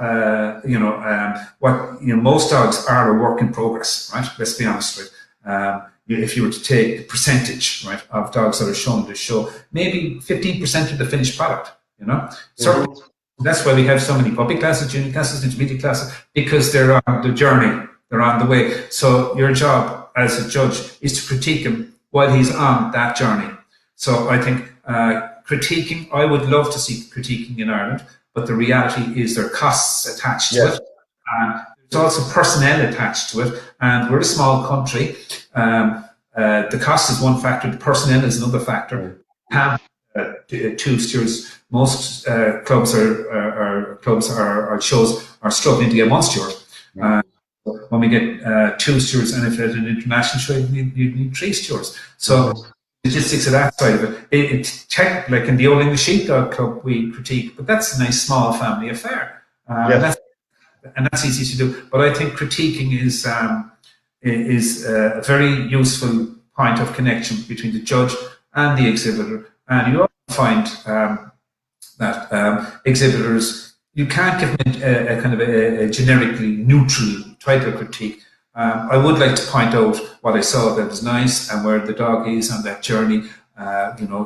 most dogs are a work in progress, right? Let's be honest with if you were to take the percentage, right, of dogs that are shown in the show, maybe 15% of the finished product, So that's why we have so many puppy classes, junior classes, intermediate classes, because they're on the journey, they're on the way. So your job as a judge is to critique him while he's on that journey. So I think critiquing, I would love to see critiquing in Ireland, but the reality is there are costs attached to it. And there's also personnel attached to it. And we're a small country. The cost is one factor, the personnel is another factor. Have two stewards. Most clubs or shows are struggling to get one steward. When we get two stewards, and if at an international show, you need three stewards. So logistics of that side of it. It's like in the Old English Sheepdog Club, we critique, but that's a nice small family affair. And that's easy to do. But I think critiquing is a very useful point of connection between the judge and the exhibitor. And you often find that exhibitors, you can't give them a kind of a generically neutral type of critique. I would like to point out what I saw that was nice and where the dog is on that journey.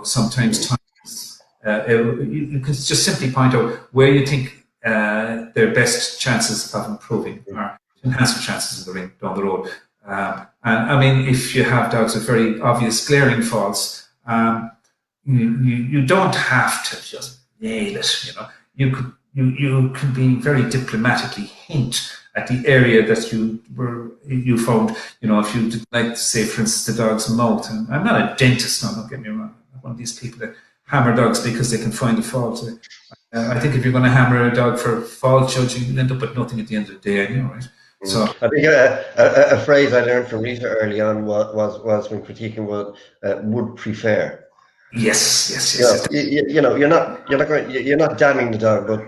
Sometimes you can just simply point out where you think their best chances of improving or enhancing chances in the ring down the road. And I mean, if you have dogs with very obvious glaring faults, you don't have to just nail it. You can be very diplomatically hint at the area that you found, if you like to say, for instance, the dog's mouth. And I'm not a dentist, no, don't get me wrong. I'm one of these people that hammer dogs because they can find a fault. I think if you're going to hammer a dog for fault judging, you'll end up with nothing at the end of the day, right? So I think a phrase I learned from Rita early on was when critiquing would prefer. Yes. You're not damning the dog, but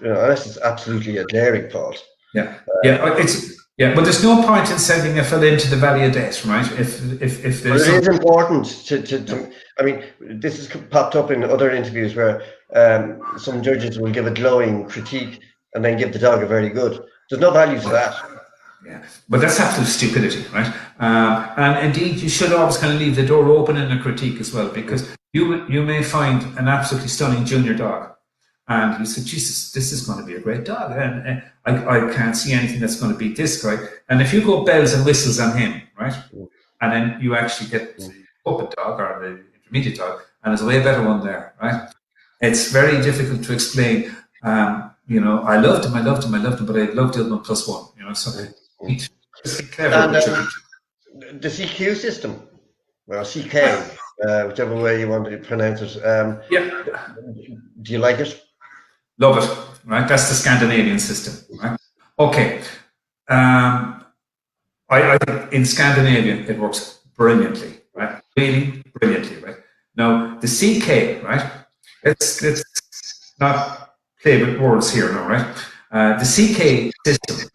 unless it's absolutely a glaring fault. But there's no point in sending a fella into the valley of death, right? If there's it is important to I mean, this has popped up in other interviews where some judges will give a glowing critique and then give the dog a very good. There's no value to that. Yeah, but that's absolute stupidity, right? And indeed, you should always kind of leave the door open in a critique as well, because you may find an absolutely stunning junior dog, and you say, Jesus, this is going to be a great dog, and I can't see anything that's going to beat this guy. And if you go bells and whistles on him, right, and then you actually get the puppet dog or the intermediate dog, and there's a way better one there, right? It's very difficult to explain. I loved him, but I loved the other one plus one. So it's clever. And the CQ system, or CK, whichever way you want to pronounce it. Do you like it? Love it. Right, that's the Scandinavian system. Right. Okay. I think in Scandinavia it works brilliantly. Right, really brilliantly. Right. Now the CK. Right. Let's not play with words here now. Right. The CK system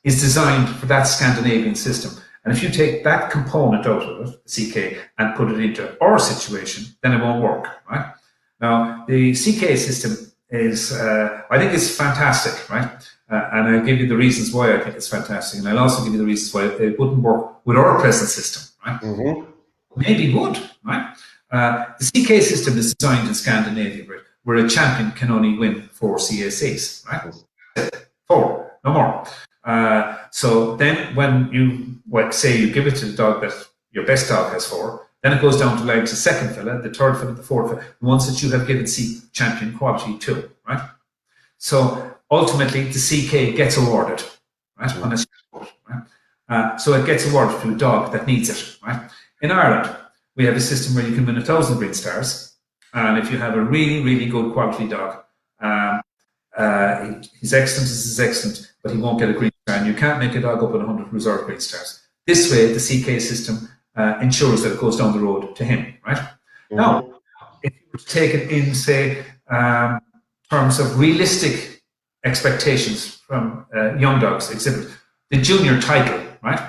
is designed for that Scandinavian system. And if you take that component out of it, CK, and put it into our situation, then it won't work, right? Now, the CK system is, I think it's fantastic, right? And I'll give you the reasons why I think it's fantastic. And I'll also give you the reasons why it wouldn't work with our present system, right? Mm-hmm. Maybe it would, right? The CK system is designed in Scandinavia, right, where a champion can only win 4 CACs, right? 4, no more. So then when you say you give it to the dog that your best dog has 4, then it goes down to like the second fella, the third fella, the fourth fella, the ones that you have given champion quality to, right? So ultimately the CK gets awarded, right? On a sport, right? So it gets awarded to a dog that needs it, right? In Ireland, we have a system where you can win 1,000 Green Stars, and if you have a really, really good quality dog, he's excellent, is excellent, but he won't get a Green Star, and you can't make a dog up with 100 reserve Green Stars. This way, the CK system ensures that it goes down the road to him, right? Now, if you were to take it in, say, terms of realistic expectations from young dogs exhibit, the junior title, right?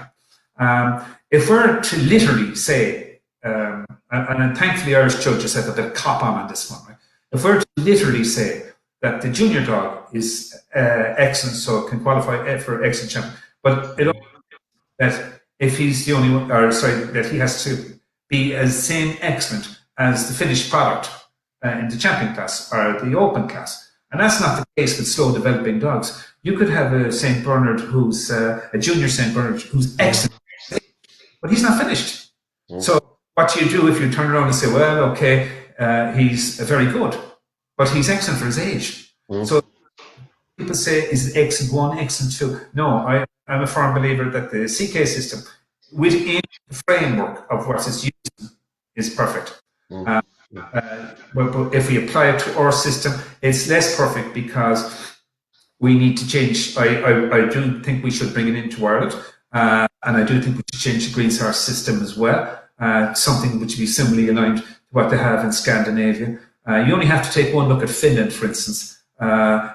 If we're to literally say, and thankfully Irish judges have a bit of cop on this one, right? If we're to literally say that the junior dog is excellent, so can qualify for excellent champion, but it that if he's the only one, or sorry, that he has to be as same excellent as the finished product in the champion class or the open class. And that's not the case with slow developing dogs. You could have a St. Bernard who's a junior St. Bernard who's excellent, but he's not finished. So what do you do if you turn around and say, well, okay, he's very good, but he's excellent for his age. So people say, is it excellent 1, excellent 2? No, I'm a firm believer that the CK system, within the framework of what it's using, is perfect. But if we apply it to our system, it's less perfect because we need to change. I do think we should bring it into Ireland, and I do think we should change the Green Star system as well, something which would be similarly aligned to what they have in Scandinavia. You only have to take one look at Finland, for instance.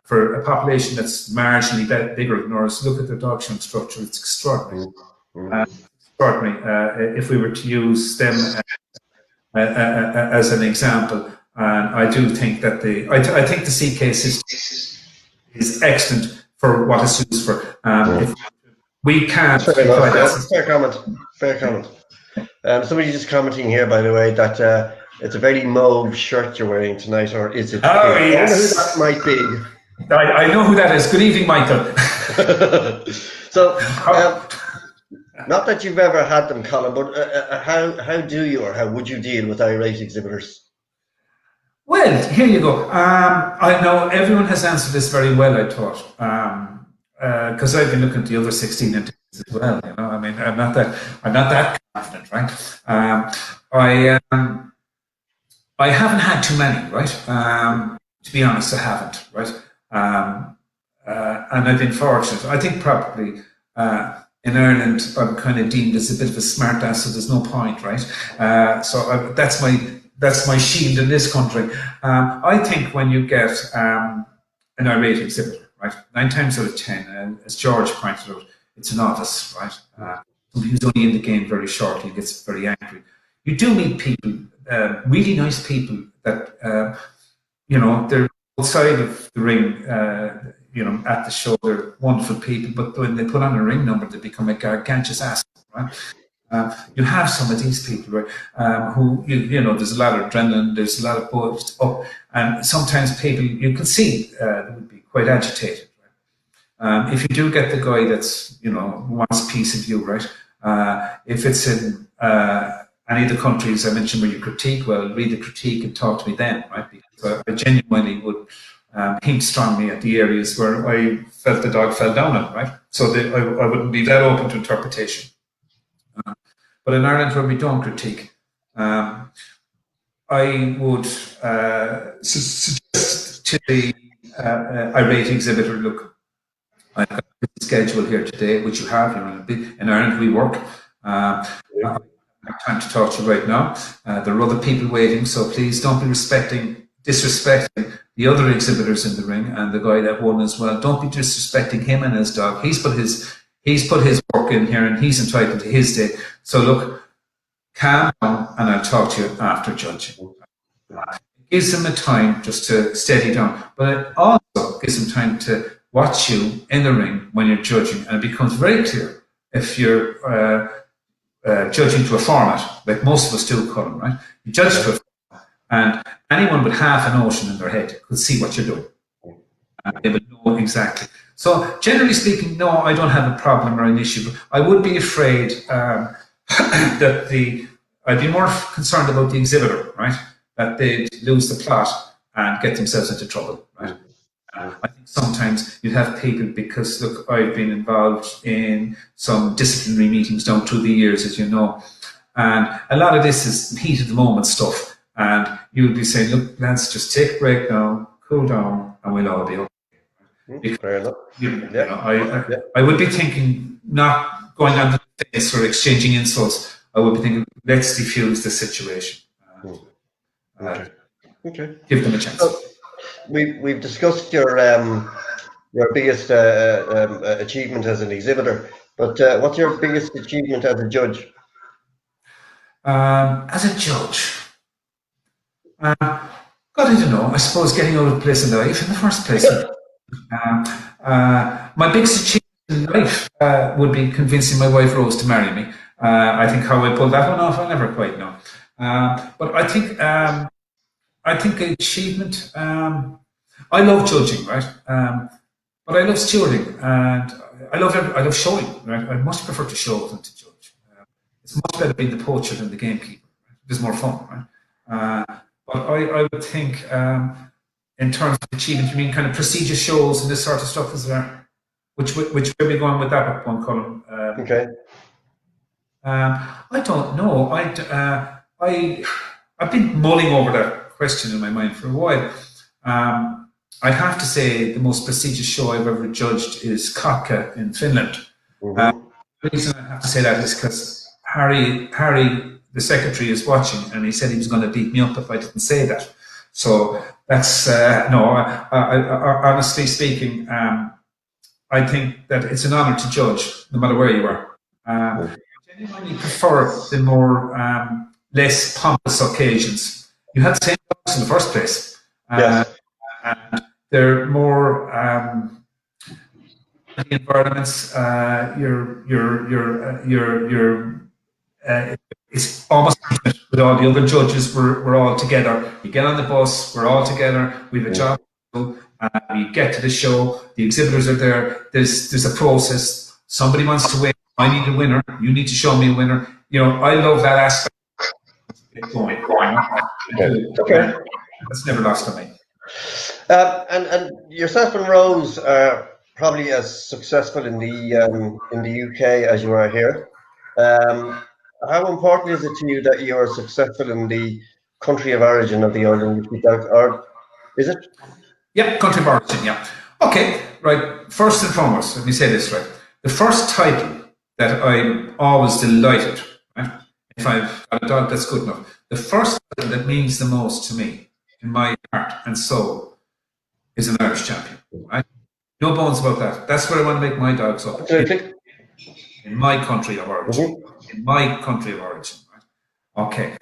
For a population that's marginally bigger than ours, look at their dog show structure. It's extraordinary. Extraordinary. If we were to use them as an example, and I do think that I think the CK system is excellent for what it's used for. If we can't. Fair comment. Fair comment. Somebody just commenting here, by the way, that it's a very mauve shirt you're wearing tonight, or is it? Oh, yes. I wonder who that might be. I know who that is. Good evening, Michael. So, not that you've ever had them, Colm, but how do you, or how would you deal with irate exhibitors? Well, here you go. I know everyone has answered this very well, I thought, because I've been looking at the other 16 interviews as well. You know, I mean, I'm not that confident, right? I haven't had too many, right? To be honest, I haven't, right? And I've been fortunate. I think probably in Ireland, I'm kind of deemed as a bit of a smart ass, so there's no point, right? That's my shield in this country. I think when you get an irate exhibitor, right, 9 times out of 10, as George pointed out, it's a novice, right? Somebody who's only in the game very shortly gets very angry. You do meet people, really nice people that, you know, they're outside of the ring, you know, at the show, they're wonderful people, but when they put on a ring number, they become a gargantuous ass, right? You have some of these people, right, who, you know, there's a lot of adrenaline, there's a lot of buzz up, and sometimes people, you can see, they would be quite agitated. Right? If you do get the guy that's, you know, wants peace of you, right, if it's in any of the countries I mentioned where you critique, well, read the critique and talk to me then, right, because I genuinely would hint strongly at the areas where I felt the dog fell down on, right, so I wouldn't be that open to interpretation. But in Ireland, where we don't critique, I would suggest to the irate exhibitor, look, I've got a schedule here today, which you have. In Ireland, we work. I don't have time to talk to you right now. There are other people waiting, so please don't be disrespecting the other exhibitors in the ring and the guy that won as well. Don't be disrespecting him and his dog. He's put his work in here, and he's entitled to his day. So look, calm down, and I'll talk to you after judging. It gives him a time just to steady down, but it also gives him time to watch you in the ring when you're judging, and it becomes very clear if you're judging to a format, like most of us do, Colm, right? You judge to a format, and anyone with half a notion in their head could see what you're doing. They would know exactly. So, generally speaking, no, I don't have a problem or an issue. But I would be afraid that I'd be more concerned about the exhibitor, right? That they'd lose the plot and get themselves into trouble, right? I think sometimes you'd have people, because look, I've been involved in some disciplinary meetings down through the years, as you know, and a lot of this is heat of the moment stuff. And you would be saying, look, lads, just take a break now, cool down, and we'll all be okay. Fair enough. I would be thinking, not going on the face or exchanging insults. I would be thinking, let's defuse the situation. Okay. Give them a chance. So we've discussed your biggest achievement as an exhibitor, but what's your biggest achievement as a judge? As a judge, God, I don't know. I suppose getting out of place in life in the first place. My biggest achievement in life would be convincing my wife Rose to marry me. I think how I pulled that one off, I'll never quite know. But I think achievement. I love judging, right? But I love stewarding, and I love showing. Right? I much prefer to show than to judge. It's much better being the poacher than the gamekeeper. Right? It's more fun, right? But I would think, in terms of achievement, you mean kind of prestigious shows and this sort of stuff, is there? Which way are we going with that one, Colm? Okay. I don't know. I've been mulling over that question in my mind for a while. I'd have to say the most prestigious show I've ever judged is Kotka in Finland. The reason I have to say that is because Harry, the secretary, is watching, and he said he was going to beat me up if I didn't say that. So that's honestly speaking, I think that it's an honour to judge, no matter where you are. I genuinely prefer the more less pompous occasions. You had the same dogs in the first place. Yes. And they're more the environments. It's almost intimate with all the other judges. We're all together. You get on the bus. We're all together. We have a job. We get to the show. The exhibitors are there. There's a process. Somebody wants to win. I need a winner. You need to show me a winner. You know, I love that aspect. Going. Okay. That's never lost on me. And yourself and Rose are probably as successful in the UK as you are here. How important is it to you that you are successful in the country of origin of the organ, or is it? Yeah, country of origin. Yeah. Okay. Right. First and foremost, let me say this right. The first title that I'm always delighted, right? If I've got a dog that's good enough, the first title that means the most to me in my heart and soul is an Irish champion, right? No bones about that. That's where I want to make my dogs up. In my country of origin. In my country of origin, right? Okay.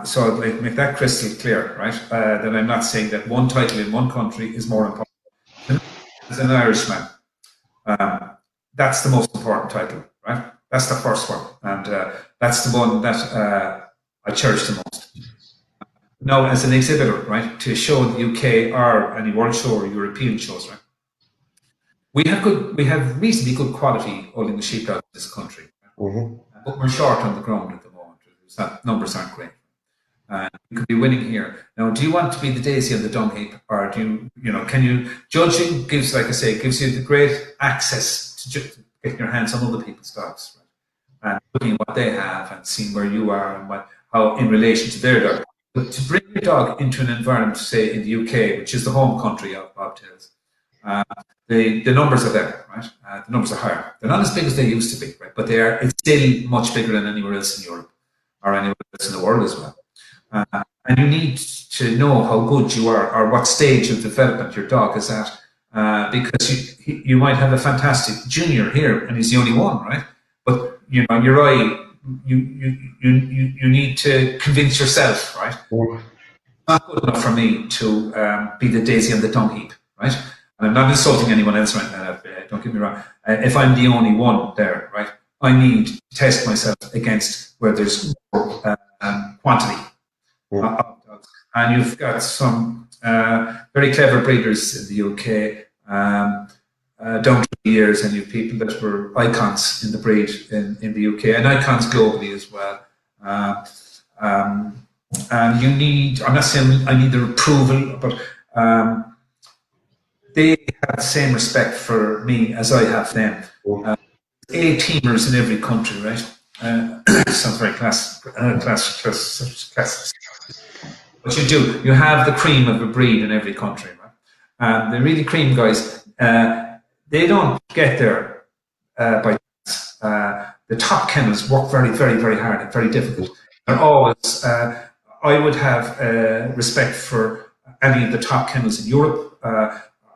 So I'd like to make that crystal clear, right? That I'm not saying that one title in one country is more important. As an Irishman, that's the most important title, right? That's the first one. And that's the one that I cherish the most. Now, as an exhibitor, right, to show the UK or any world show or European shows, right, we have reasonably good quality all in the sheepdog in this country, but we're short on the ground at the moment. Numbers aren't great. You could be winning here. Now, do you want to be the daisy on the dung heap, or can you? Judging gives, like I say, gives you the great access to getting your hands on other people's dogs, right, and looking at what they have and seeing where you are and how in relation to their dog. But to bring your dog into an environment, say in the UK, which is the home country of bobtails, the numbers are there, right? The numbers are higher. They're not as big as they used to be, right? But it's still much bigger than anywhere else in Europe or anywhere else in the world as well. And you need to know how good you are or what stage of development your dog is at, because you might have a fantastic junior here and he's the only one, right? But your eye. You need to convince yourself, right? It's not good enough for me to be the daisy on the dung heap, right? And I'm not insulting anyone else right now. Don't get me wrong. If I'm the only one there, right, I need to test myself against where there's more quantity of dogs. And you've got some very clever breeders in the UK down through the years, and you've people that were icons in the breed in the UK and icons globally as well. And you need, I'm not saying I need their approval, but they have the same respect for me as I have them. A-teamers in every country, right? Sounds very class. But you do. You have the cream of a breed in every country, right? And the really cream guys, they don't get there by chance. The top kennels work very, very, very hard and very difficult. They're always. I would have respect for any of the top kennels in Europe.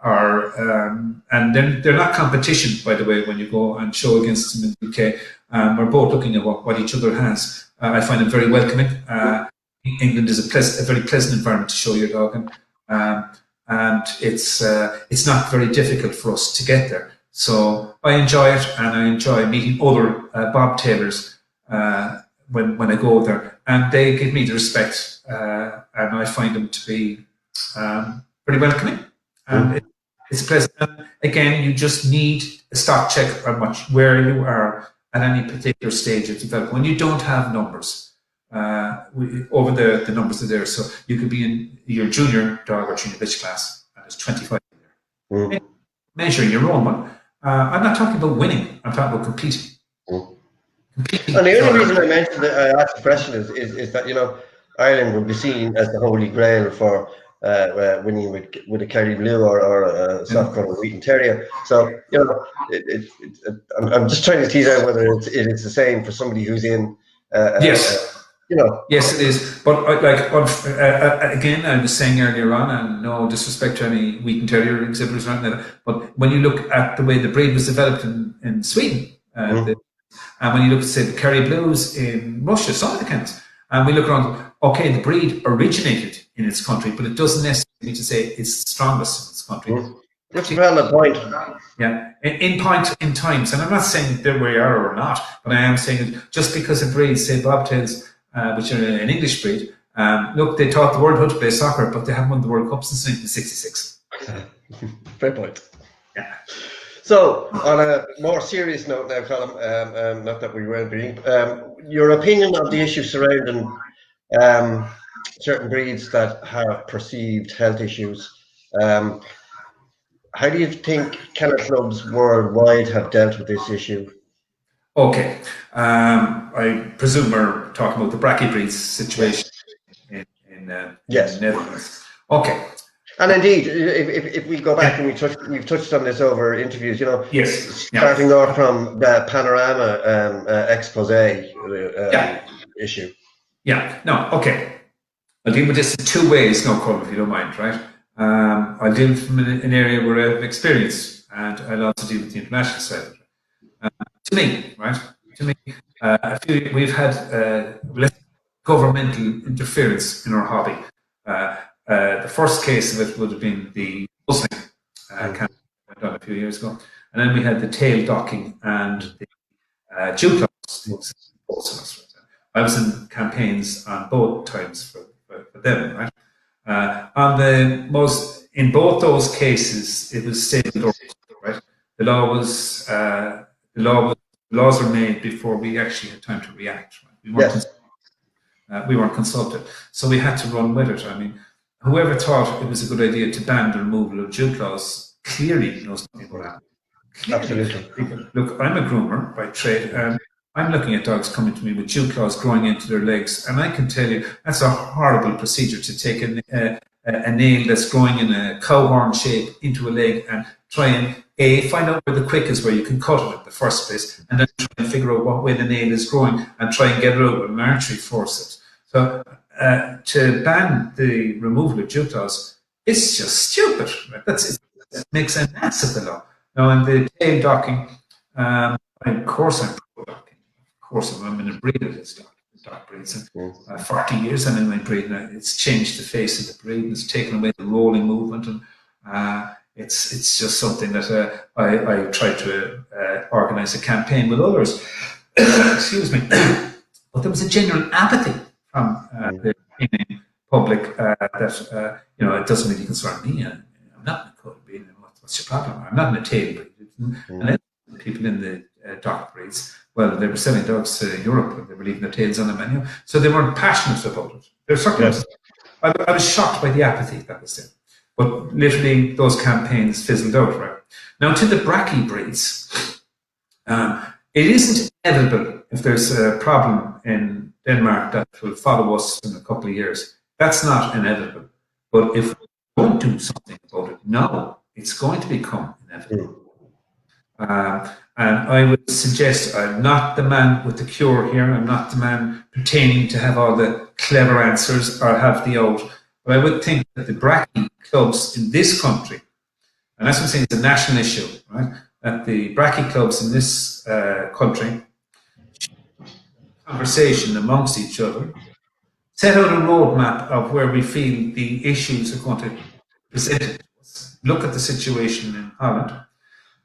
And they're not competition, by the way, when you go and show against them in the UK. We're both looking at what each other has. I find them very welcoming. England is a very pleasant environment to show your dog in. And it's not very difficult for us to get there. So I enjoy it, and I enjoy meeting other bobtailers when I go there. And they give me the respect, and I find them to be pretty welcoming. And it's pleasant. And again, you just need a stock check on where you are at any particular stage of development. When you don't have numbers, over the numbers are there. So you could be in your junior dog or junior bitch class, and there's 25 in there. Measure your own one. I'm not talking about winning. I'm talking about competing. And the only reason I mentioned that I asked the question is that Ireland would be seen as the holy grail for winning with a Kerry Blue or a soft color Wheaton Terrier. So I'm just trying to tease out whether it's the same for somebody who's in. Yes. Yes, it is. But again, I was saying earlier on, and no disrespect to any Wheaton Terrier exhibitors around there, but when you look at the way the breed was developed in Sweden, and when you look at, say, the Kerry Blues in Russia, some of the kennels, and we look around, okay, the breed originated in its country, but it doesn't necessarily mean to say it's the strongest in its country. That's a valid point. Yeah, in times, and I'm not saying that we are or not, but I am saying that just because a breed, say bobtails, which are an English breed, look, they taught the world how to play soccer, but they haven't won the World Cup since 1966. Fair point. Yeah. So, on a more serious note now, Colm, not that we were being, your opinion of the issue surrounding certain breeds that have perceived health issues. How do you think kennel clubs worldwide have dealt with this issue? Okay, I presume we're talking about the Bracky breeds situation in the Netherlands. Okay. And indeed, if we go back and we've touched on this over interviews, starting off from the Panorama expose issue. Yeah, no, okay. I'll deal with this in two ways, no, Colm, if you don't mind, right? I'll deal from an area where I have experience, and I'll also deal with the international side of it. To me, right? We've had governmental interference in our hobby. The first case of it would have been the muzzling campaign done a few years ago, and then we had the tail docking and the dew claws. I was in campaigns on both times for them, right? In both those cases, it was state authority, right? The laws were made before we actually had time to react. Right? We weren't consulted, so we had to run with it. I mean, whoever thought it was a good idea to ban the removal of dew claws clearly knows nothing about that. Absolutely. Look, I'm a groomer by trade, and I'm looking at dogs coming to me with dew claws growing into their legs, and I can tell you that's a horrible procedure to take a nail that's growing in a cow horn shape into a leg and try and find out where the quick is, where you can cut it in the first place, and then try and figure out what way the nail is growing and try and get it out with an artery forceps. So to ban the removal of dew claws, it's just stupid. Right? It makes an ass of the law. Now, in the tail docking, of course I'm pro-docking. Of course I'm in a breed of this dog breeds. 40 years I'm in my breed, and it's changed the face of the breed, and it's taken away the rolling movement, and it's just something that I try to organise a campaign with others. excuse me, but there was a general apathy from the Indian public that, it doesn't really concern me. I'm not in a cold breed. What's your problem? I'm not in a tail breed. And then people in the dark breeds, well, they were selling dogs to Europe and they were leaving their tails on the menu. So they weren't passionate about it. There's something else. I was shocked by the apathy that was there. But literally, those campaigns fizzled out, right? Now, to the Bracky breeds, it isn't inevitable if there's a problem in Denmark that will follow us in a couple of years. That's not inevitable. But if we don't do something about it now, it's going to become inevitable. And I would suggest I'm not the man with the cure here. I'm not the man pertaining to have all the clever answers or have the out. But I would think that the Bracky clubs in this country, and that's what I'm saying, it's a national issue, right? That the Bracky clubs in this country, conversation amongst each other, set out a roadmap of where we feel the issues are going to present to us. Look at the situation in Holland,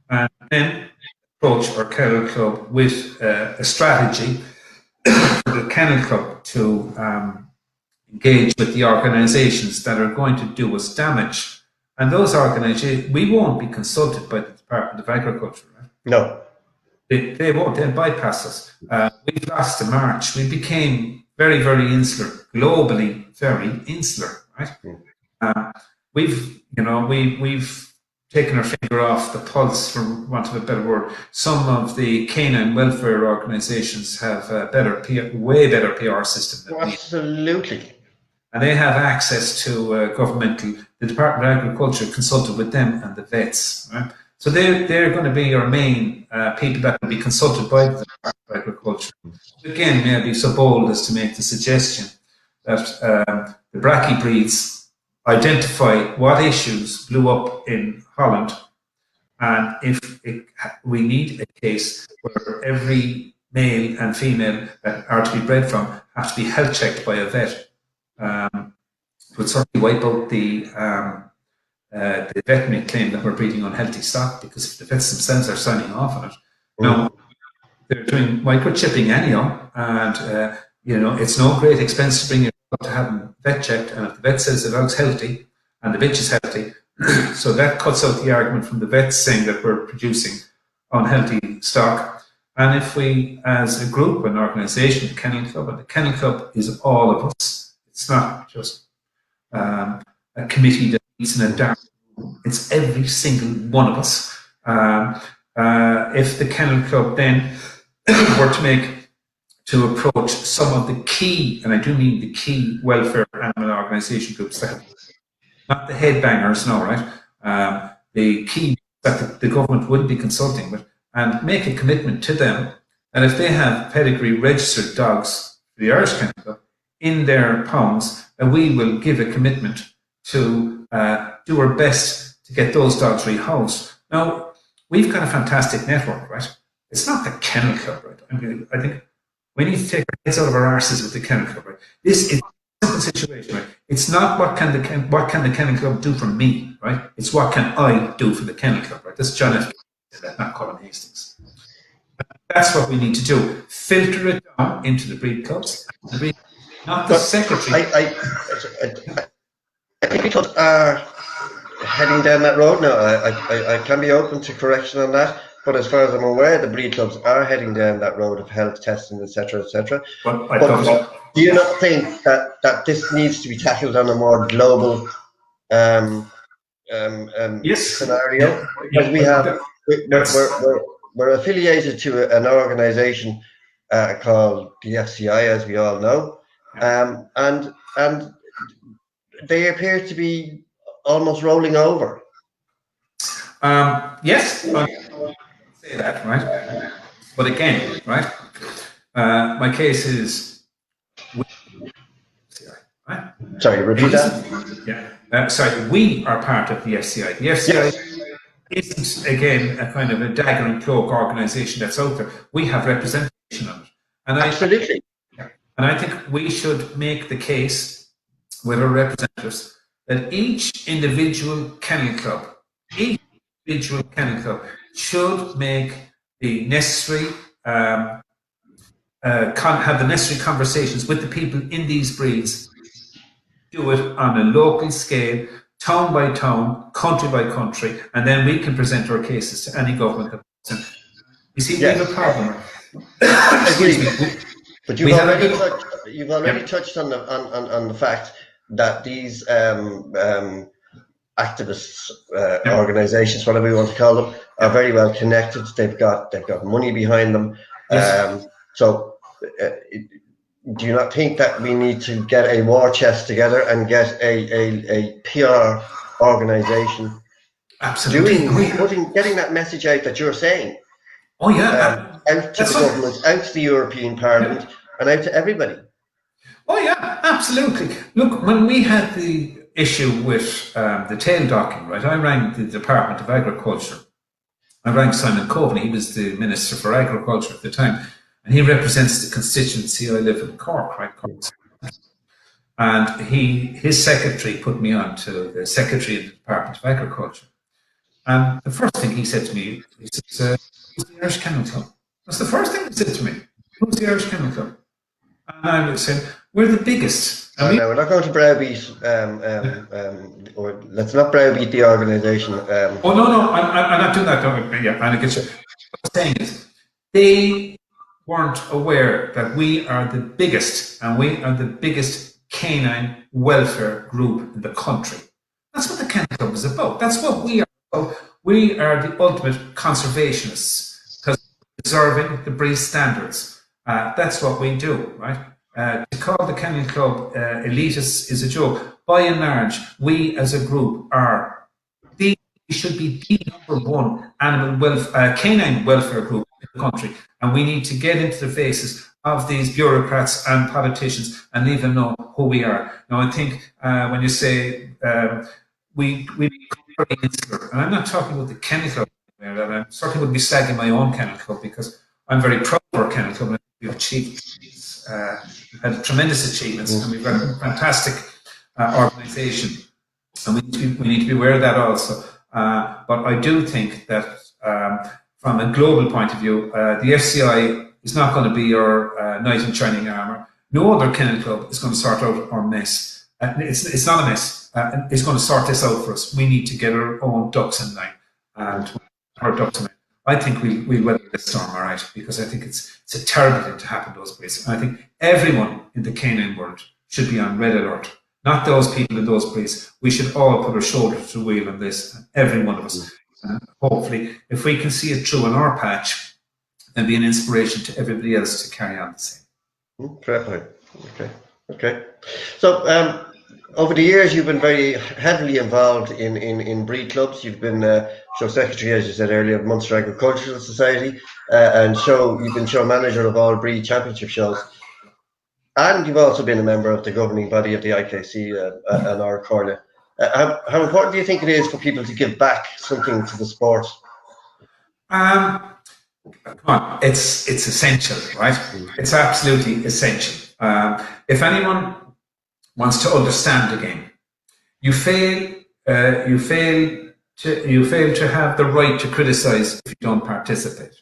and then approach our kennel club with a strategy for the kennel club to engage with the organisations that are going to do us damage. And those organisations, we won't be consulted by the Department of Agriculture. Right? No. They won't, they'll bypass us. We've lost the march. We became very, very insular, globally very insular, right? We've taken our finger off the pulse, for want of a better word. Some of the canine welfare organisations have a way better PR system than we. Absolutely. And they have access to the Department of Agriculture consulted with them and the vets, right? So they're going to be our main people that will be consulted by the Department of Agriculture. Again, may I be so bold as to make the suggestion that the Bracky breeds identify what issues blew up in Holland, and if we need a case where every male and female that are to be bred from have to be health checked by a vet, would certainly wipe out the veterinary claim that we're breeding unhealthy stock, because if the vets themselves are signing off on it, now they're doing microchipping anyhow, and it's no great expense to bring your dog to have them vet checked, and if the vet says the dog's healthy and the bitch is healthy, so that cuts out the argument from the vets saying that we're producing unhealthy stock. And if we, as a group, an organisation, the Kennel Club, and the Kennel Club is all of us, it's not just a committee that meets in a dark room, it's every single one of us. If the Kennel Club then were to approach some of the key, and I do mean the key welfare animal organisation groups, that not the headbangers, no, right? The key that the government would be consulting with, and make a commitment to them that if they have pedigree registered dogs for the Irish Kennel Club in their pounds, that we will give a commitment to do our best to get those dogs rehoused. Now, we've got a fantastic network, right? It's not the Kennel Club, right? I think we need to take our heads out of our arses with the Kennel Club, right? This is a simple situation, right? It's not what can the Kennel Club do for me, right? It's what can I do for the Kennel Club, right? That's John F. not Colm Hastings. That's what we need to do. Filter it down into the breed clubs, not the secretary. I think we are heading down that road now. I can be open to correction on that, but as far as I'm aware, the breed clubs are heading down that road of health testing, etc., etc. But do you not think that this needs to be tackled on a more global scenario? Because we're affiliated to an organisation called the FCI, as we all know, and they appear to be almost rolling over. Yes, I say that, right? But again, right? My case is FCI, right? Sorry, repeat that. Yeah. Sorry, we are part of the FCI. The FCI isn't, again, a kind of a dagger and cloak organisation that's out there. We have representation on it. And absolutely. And I think we should make the case with our representatives that each individual kennel club should make the necessary have the necessary conversations with the people in these breeds, do it on a local scale, town by town, country by country, and then we can present our cases to any government that wants it. You see, we have a Yes, problem. Excuse agreed. me. But We have a big. you've already Yep. touched on the fact that these activists, Yep. organisations, whatever you want to call them, are very well connected. They've got money behind them. Yes. So, do you not think that we need to get a war chest together and get a PR organisation Absolutely. getting that message out that you're saying Oh yeah. out to the government, out to the European Parliament, and out to everybody? Oh yeah, absolutely. Look, when we had the issue with the tail docking, right, I rang the Department of Agriculture. I rang Simon Coveney. He was the Minister for Agriculture at the time, and he represents the constituency I live in, Cork, right? Cork. And his secretary put me on to the Secretary of the Department of Agriculture. And the first thing he said to me, he says, "Who's the Irish Kennel Club?" That's the first thing he said to me. "Who's the Irish Kennel Club?" And I said, "We're the biggest." And we're not going to browbeat, or let's not browbeat the organisation. Oh no, I'm not doing that. Yeah, and I get you. What I'm saying is, they weren't aware that we are the biggest, and we are the biggest canine welfare group in the country. That's what the Kennel Club is about. That's what we are about. We are the ultimate conservationists, because preserving the breed standards. That's what we do, right? To call the Kennel Club elitist is a joke. By and large, we as a group should be the #1 canine welfare group in the country, and we need to get into the faces of these bureaucrats and politicians and let them know who we are. Now, I think when you say we become very insular, and I'm not talking about the Kennel Club, and I certainly would be slagging my own Kennel Club, because I'm very proud of our Kennel Club. We've achieved, we've had tremendous achievements, and we've got a fantastic organisation, and we need to be aware of that also. But I do think that from a global point of view, the FCI is not going to be our knight in shining armour. No other Kennel Club is going to sort out our mess. It's not a mess. It's going to sort this out for us. We need to get our own ducks in line. And our ducks in line. I think we'll weather this storm all right, because I think it's a terrible thing to happen to those breeds. And I think everyone in the canine world should be on red alert. Not those people in those breeds. We should all put our shoulder to the wheel on this, every one of us. Hopefully, if we can see it through in our patch, and be an inspiration to everybody else to carry on the same. Fair point. Okay. So, over the years, you've been very heavily involved in breed clubs. You've been show secretary, as you said earlier, of Munster Agricultural Society, and you've been show manager of all breed championship shows. And you've also been a member of the governing body of the IKC and our corner. How important do you think it is for people to give back something to the sport? Come on, it's essential, right? It's absolutely essential. If anyone wants to understand the game, you fail to have the right to criticise if you don't participate.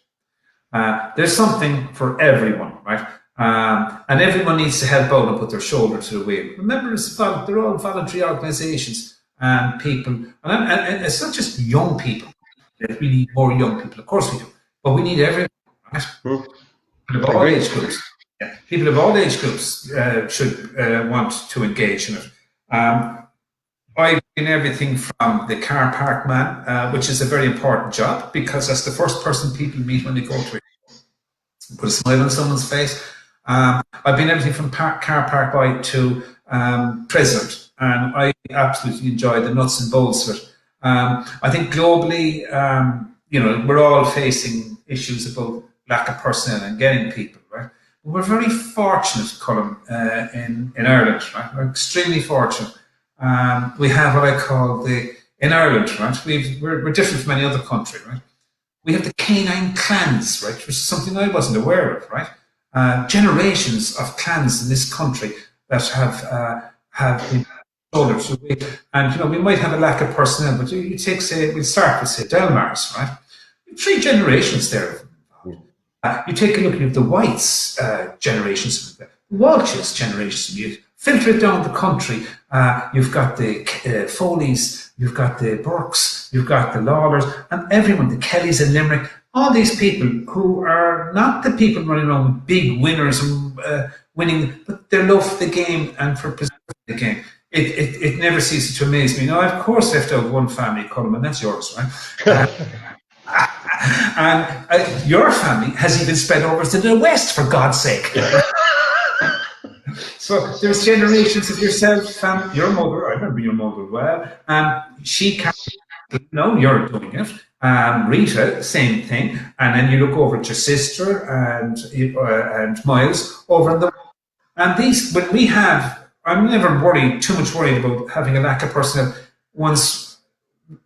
There's something for everyone, right? And everyone needs to help out and put their shoulder to the wheel. Remember, they're all voluntary organisations and people, and it's not just young people. We need more young people, of course we do, but we need everyone, right? People of all age groups. Yeah. People of all age groups should want to engage in it. I've been everything from the car park man, which is a very important job, because that's the first person people meet when they go to it. Put a smile on someone's face. I've been everything from car park boy to president, and I absolutely enjoy the nuts and bolts of it. I think globally, we're all facing issues about lack of personnel and getting people, right? But we're very fortunate, Colm, in Ireland, right? We're extremely fortunate. We have what I call in Ireland, right? We're different from any other country, right? We have the canine clans, right? Which is something I wasn't aware of, right? Generations of clans in this country that have been shouldered to the wheel. And we might have a lack of personnel, but you take, say, we'll start with, say, Delmars, right? 3 generations there. You take a look at the Whites generations, the Walsh's generation, you filter it down the country, you've got the Foleys, you've got the Burkes, you've got the Lawlers, and everyone, the Kellys in Limerick, all these people who are not the people running around big winners and winning, but their love for the game and for preserving the game. It never ceases to amaze me. Now, I, of course, left out one family, Colm, and that's yours, right? And your family has even spread over to the west, for God's sake. So there's generations of yourself, your mother, I remember your mother well, she can't, you're doing it. Rita, same thing. And then you look over at your sister and Miles over in the, and these, when we have, I'm never too much worried about having a lack of personnel once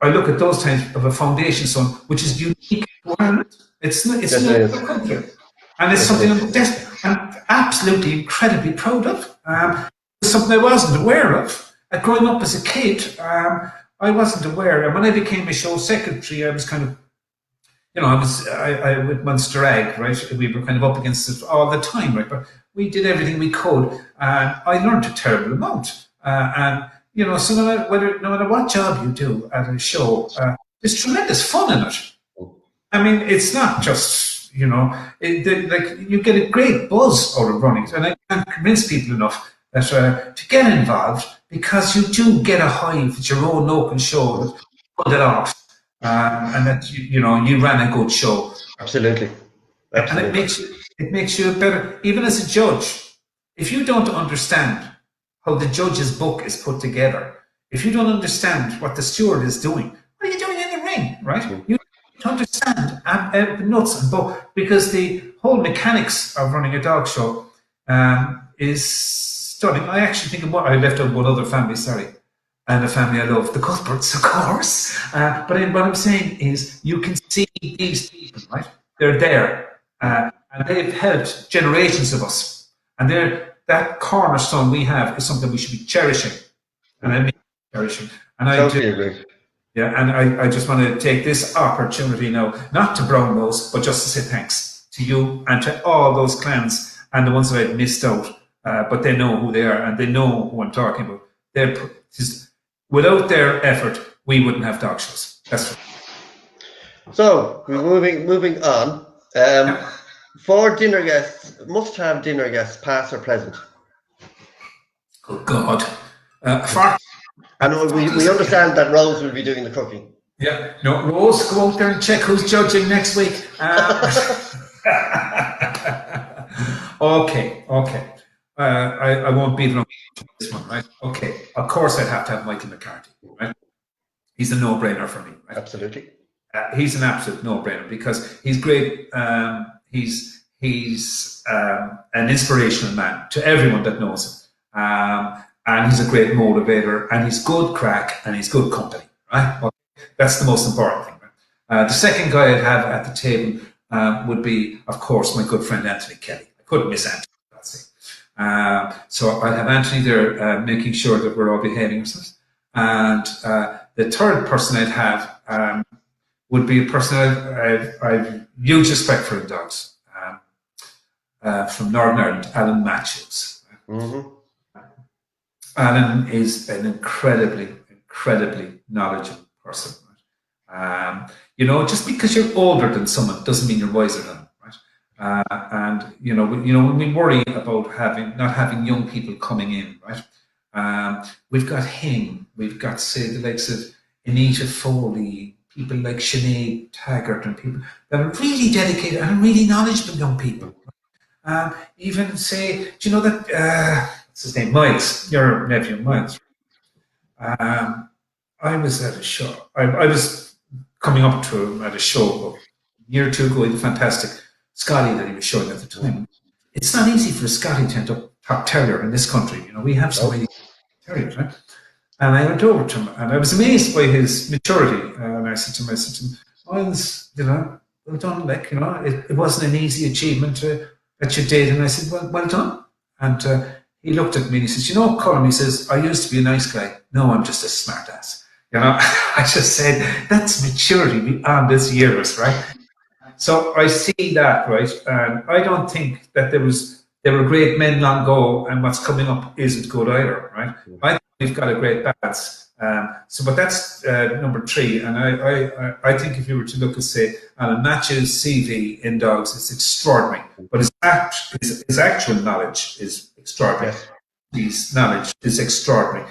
I look at those types of a foundation stone, which is unique to Ireland. It's not a country. And it's something I'm absolutely incredibly proud of. It's something I wasn't aware of. Growing up as a kid, I wasn't aware. And when I became a show secretary, I was kind of, I with Munster Ag, right? We were kind of up against it all the time, right? But we did everything we could. And I learned a terrible amount. So no matter what job you do at a show, there's tremendous fun in it. I mean, it's not just, you get a great buzz out of running. And I can't convince people enough that to get involved, because you do get a hive at your own local show that pulled it off. And that, you ran a good show. Absolutely. And it makes you better, even as a judge. If you don't understand how the judge's book is put together, if you don't understand what the steward is doing, what are you doing in the ring, right? Mm-hmm. You understand nuts and bolts, because the whole mechanics of running a dog show is stunning. I actually think I left out one other family, and a family I love, the Cuthberts, of course. But what I'm saying is, you can see these people, right? They're there, and they've helped generations of us, and that cornerstone we have is something we should be cherishing, and I mean cherishing. And I totally agree. Yeah, and I just want to take this opportunity now, not to brown nose, but just to say thanks to you and to all those clans and the ones that I've missed out. But they know who they are, and they know who I'm talking about. Without their effort, we wouldn't have dog shows. That's right. So moving on. For dinner guests, must-have dinner guests, past or present. Oh God! And we understand that Rose will be doing the cooking. Yeah, no, Rose, go out there and check who's judging next week. Okay. I won't beat on this one, right? Okay, of course I'd have to have Michael McCarthy, right? He's a no-brainer for me, right? Absolutely. He's an absolute no-brainer because he's great. He's an inspirational man to everyone that knows him. And he's a great motivator, and he's good crack, and he's good company, right? Well, that's the most important thing, right? The second guy I'd have at the table would be, of course, my good friend Anthony Kelly. I couldn't miss Anthony. So I'd have Anthony there making sure that we're all behaving ourselves. And the third person I'd have would be a person I've huge respect for in dogs, from Northern Ireland, Alan Matthews. Mm-hmm. Alan is an incredibly knowledgeable person. Right? Just because you're older than someone doesn't mean you're wiser than them, right? And when we worry about not having young people coming in, right? We've got him. We've got, say, the likes of Anita Foley, people like Sinead Taggart, and people that are really dedicated and really knowledgeable young people. Even say, do you know that? What's his name? Miles, your nephew, Miles. I was at a show. I was coming up to him at a show a year or two ago. The fantastic Scotty that he was showing at the time. It's not easy for a Scotty to end up top terrier in this country. We have so many terriers, right? And I went over to him, and I was amazed by his maturity. And I said to him, Miles, well done. It wasn't an easy achievement that you did. And I said, well done. And he looked at me and he says, Colm, he says, I used to be a nice guy. No, I'm just a smart ass. I just said, that's maturity beyond this years, right? So I see that, right? And I don't think that there were great men long ago, and what's coming up isn't good either, right? I think we've got a great balance. But that's number three, and I think if you were to look and say Alan Match's CV in dogs, it's extraordinary, but his actual knowledge is extraordinary. Yes. His knowledge is extraordinary.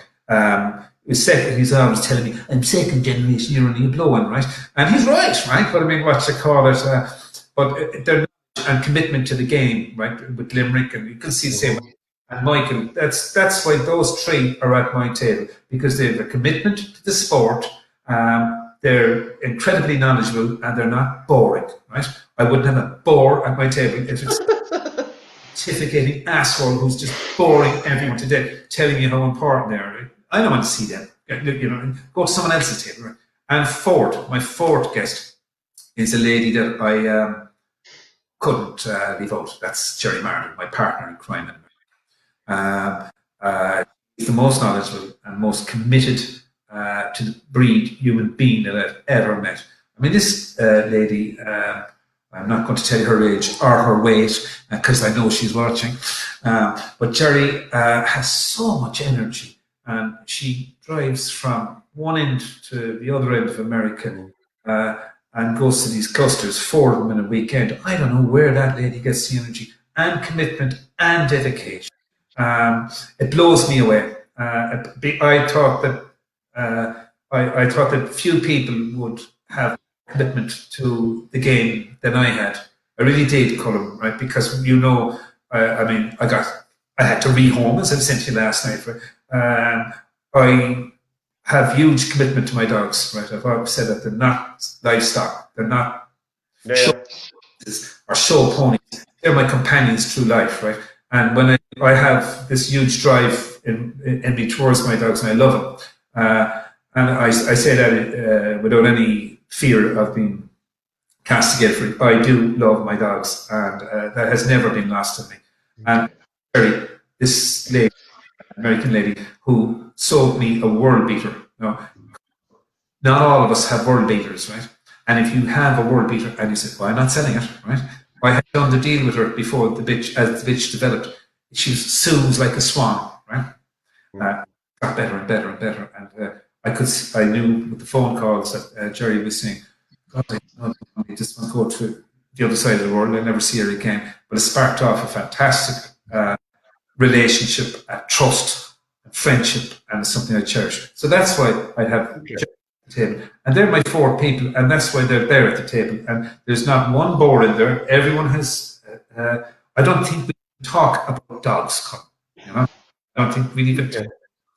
He's always telling me, I'm second generation, you're only a blow-in, right? And he's right, right? But I mean, what you call it? But their knowledge and commitment to the game, right? With Limerick, and you can see the same. And Michael, that's why those three are at my table, because they have a commitment to the sport. They're incredibly knowledgeable, and they're not boring, right? I wouldn't have a bore at my table if it's pontificating asshole who's just boring everyone to death, telling you how important they are. Right? I don't want to see them. You know, go to someone else's table. Right? And my fourth guest is a lady that I couldn't leave out. That's Jerry Martin, my partner in crime. He's the most knowledgeable and most committed to the breed human being that I've ever met. I mean, this lady, I'm not going to tell you her age or her weight because I know she's watching, but Jerry has so much energy, and she drives from one end to the other end of America and goes to these clusters, 4 of them in a weekend. I don't know where that lady gets the energy and commitment and dedication. It blows me away. I thought that few people would have commitment to the game than I had. I really did, Colm, right? Because I mean, I had to rehome, as I sent you last night. Right? I have huge commitment to my dogs, right? I've always said that they're not livestock. They're not show or show ponies. They're my companions through life, right? And when I have this huge drive in me towards my dogs, and I love them, and I say that without any fear of being castigated for it. I do love my dogs, and that has never been lost to me. And this lady, American lady, who sold me a world beater. Not all of us have world beaters, right? And if you have a world beater and you say, well, I'm not selling it, right? I had done the deal with her before as the bitch developed. She sings like a swan, right? Got better and better and better. And I knew with the phone calls that Jerry was saying, God, I just want to go to the other side of the world. I'll never see her again. But it sparked off a fantastic relationship, trust, and friendship, and it's something I cherish. So that's why I have Jerry at the table. And they're my 4 people, and that's why they're there at the table. And there's not one bore in there. Everyone has, I don't think we talk about dogs, you know? I don't think we even talk.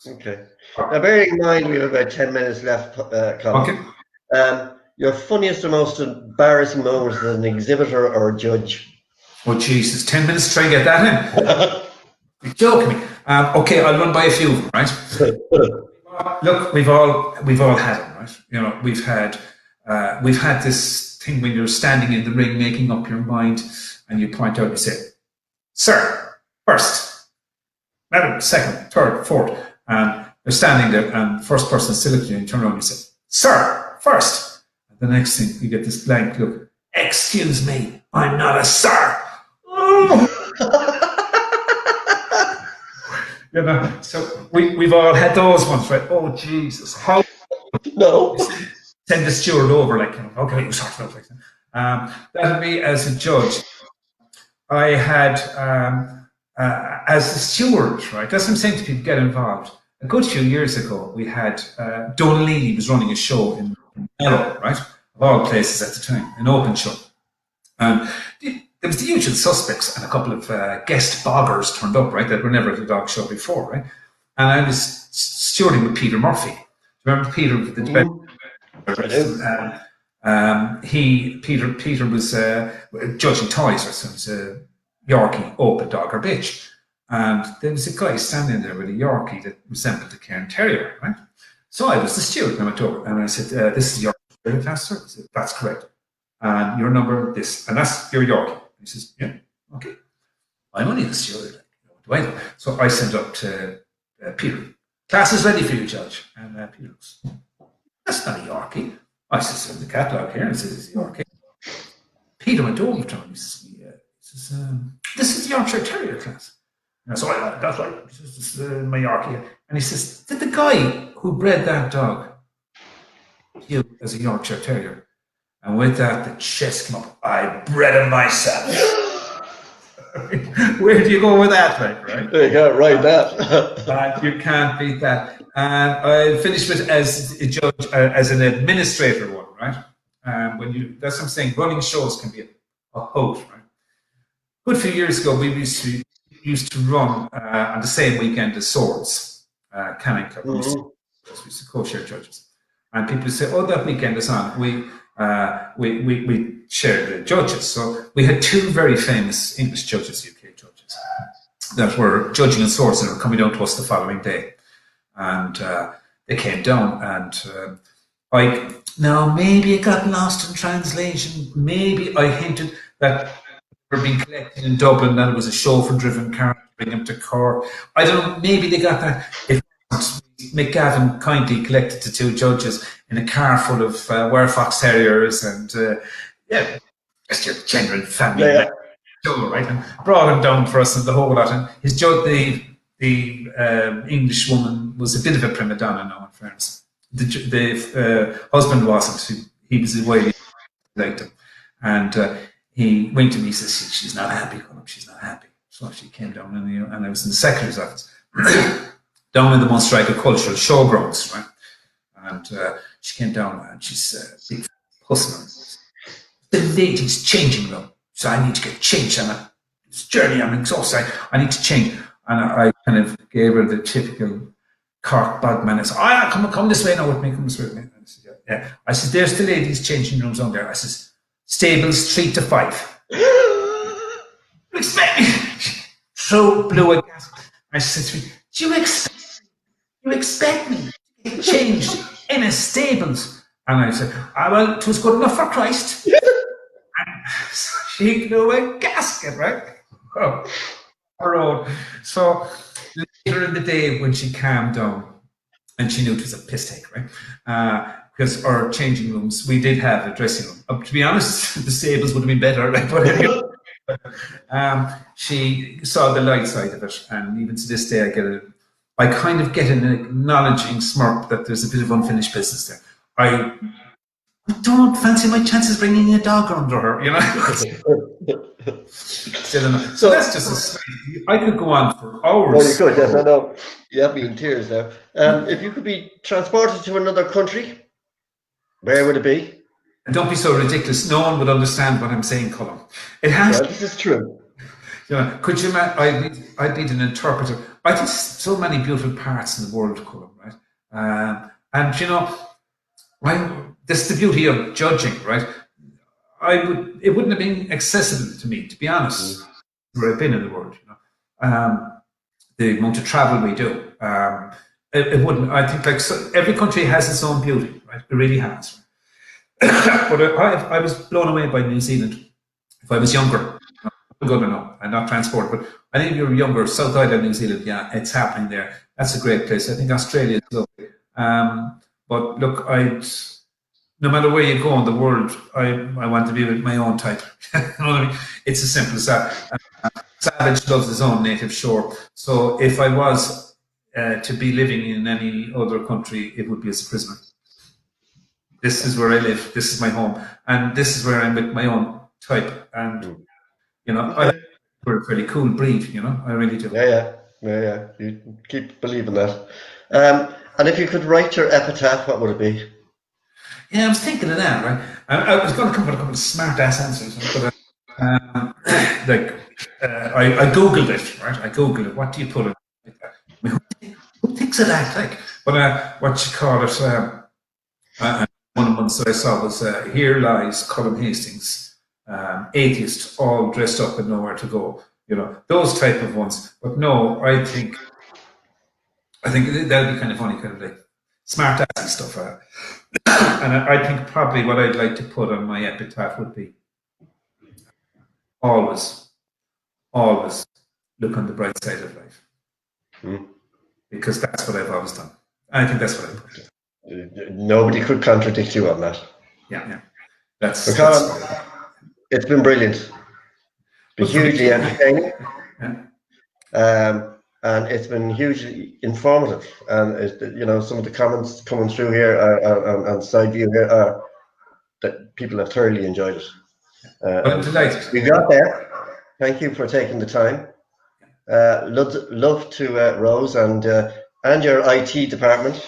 Okay. Now, bearing in mind we have about 10 minutes left, Colm. Okay. Your funniest or most embarrassing moments as an exhibitor or a judge? Oh, Jesus, 10 minutes to try and get that in. You're joking me. Okay, I'll run by a few, right? Look, we've all had them, right? You know, we've had this thing when you're standing in the ring making up your mind, and you point out, you say, sir, first, madam, second, third, fourth. And they're standing there, and first person still looking at you, and you turn around and you say, sir, first. And the next thing, you get this blank look, excuse me, I'm not a sir. You know, so we've all had those ones, right? Oh, Jesus. How? No. Send the steward over, like, you know, okay, you sort it out like that. That'd be as a judge. I had, as a steward, right? That's what I'm saying to people, get involved. A good few years ago, we had Donal Leary was running a show in Mellow, right? Of all places at the time, an open show. And there was the usual suspects, and a couple of guest boggers turned up, right? That were never at a dog show before, right? And I was stewarding with Peter Murphy. Remember Peter? Peter was judging toys, or so. It was a Yorkie, open dog or bitch. And there was a guy standing there with a Yorkie that resembled a Cairn Terrier, right? So I was the steward, and I went over and I said, this is your Yorkie, sir? He said, that's correct. And your number, this, and that's your Yorkie. He says, yeah, okay. I'm only the steward. What do I know? So I sent up to Peter. Class is ready for you, Judge. And Peter goes, that's not a Yorkie. I said, so the catalogue here, and it says it's a Yorkie. Peter went over to him. He says, this is the Yorkshire Terrier class. And so that's right. This is my Yorkie. And he says, did the guy who bred that dog you as a Yorkshire Terrier? And with that, the chest came up. I bred him myself. Where do you go with that, right? You can't write that. You can't beat that. And I finished with as a judge, as an administrator one, right? That's what I'm saying. Running shows can be a hoot, right? A good few years ago, we used to run on the same weekend as Swords, Canning Club. We used to co-share judges, and people say, "Oh, that weekend is on." We shared the judges, so we had two very famous English judges, UK judges, that were judging in Swords and were coming down to us the following day, and they came down, and now maybe it got lost in translation. Maybe I hinted that were being collected in Dublin, that it was a chauffeur-driven car to bring them to Cork. I don't know, maybe they got that. If McGavin kindly collected the two judges in a car full of Werefox Terriers and, just your genuine family, right? And brought him down for us and the whole lot. And his judge, the English woman, was a bit of a prima donna now, in fairness. The husband wasn't. He was the way he liked him. And he went to me, he says, she's not happy, Colm, she's not happy. So she came down, and I was in the secretary's office, down in the Munster Agricultural Showgrounds, right? And she came down and she's a big puss. The ladies' changing room, so I need to get changed. This journey, I'm exhausted, I need to change. And I kind of gave her the typical Cork bagman. I said, oh yeah, come this way now with me, come this way with me. I said, yeah. I said, there's the ladies' changing rooms on there. I says, stables 3 to 5. You expect me? So blew a gasp. I said to me, do you expect me to get changed in a stables? And I said, well, it was good enough for Christ. And so she blew a gasket, right? Oh, her own. So later in the day, when she calmed down, and she knew it was a piss take, right? Because our changing rooms, we did have a dressing room. To be honest, the stables would have been better, right? But anyway, she saw the light side of it, and even to this day, I kind of get an acknowledging smirk that there's a bit of unfinished business there. I don't fancy my chances bringing a dog under her, you know. So that's just I could go on for hours. Well, you could, yes, I know. You have me in tears now. If you could be transported to another country, where would it be? And don't be so ridiculous. No one would understand what I'm saying, Colm. It has. Well, this is true. You know, could you imagine? I'd need an interpreter. I think so many beautiful parts in the world, Colm, right? And you know, this is the beauty of judging, right? It wouldn't have been accessible to me, to be honest, where I've been in the world. You know, the amount of travel we do, it wouldn't. I think every country has its own beauty, right? It really has. But I was blown away by New Zealand. If I was younger, I'm going to know, and not transport, but I think if you're younger, South Island, New Zealand, yeah, it's happening there. That's a great place. I think Australia is lovely. But look, no matter where you go in the world, I want to be with my own type. You know what I mean? It's as simple as that. Savage loves his own native shore. So if I was to be living in any other country, it would be as a prisoner. This is where I live. This is my home, and this is where I'm with my own type. And you know, we're a fairly cool breed. You know, I really do. Yeah. You keep believing that. And if you could write your epitaph, what would it be? Yeah, I was thinking of that, right? I was going to come with a couple of smart-ass answers, but I googled it, right? I googled it. What do you put in? Who thinks of that? Like, but what you call it? One of the ones that I saw was "Here lies Colm Hastings, atheist, all dressed up and nowhere to go." You know, those type of ones. But no, I think that'd be kind of funny, kind of like smart-assy stuff. And I think probably what I'd like to put on my epitaph would be always look on the bright side of life. Because that's what I've always done. I think that's what I put. Nobody could contradict you on that. Yeah. It's been brilliant. Been hugely entertaining. And it's been hugely informative. And some of the comments coming through here and side view here are that people have thoroughly enjoyed it. I'm delighted. We got there. Thank you for taking the time. Love to Rose and your IT department.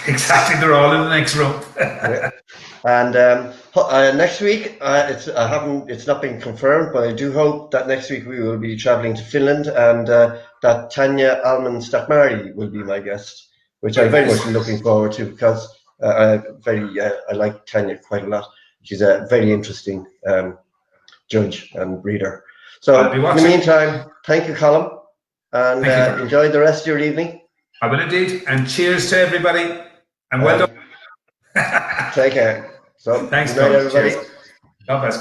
Exactly, they're all in the next room. Yeah. And next week, it's not been confirmed, but I do hope that next week we will be traveling to Finland, and that Tanya Alman-Stakmari will be my guest, which I'm very much looking forward to, because I like Tanya quite a lot. She's a very interesting judge and reader. So in the meantime, thank you, Colm, and enjoy the rest of your evening. I will indeed, and cheers to everybody, and well done. Take care. So, thanks, good night, everybody. Cheers. God bless.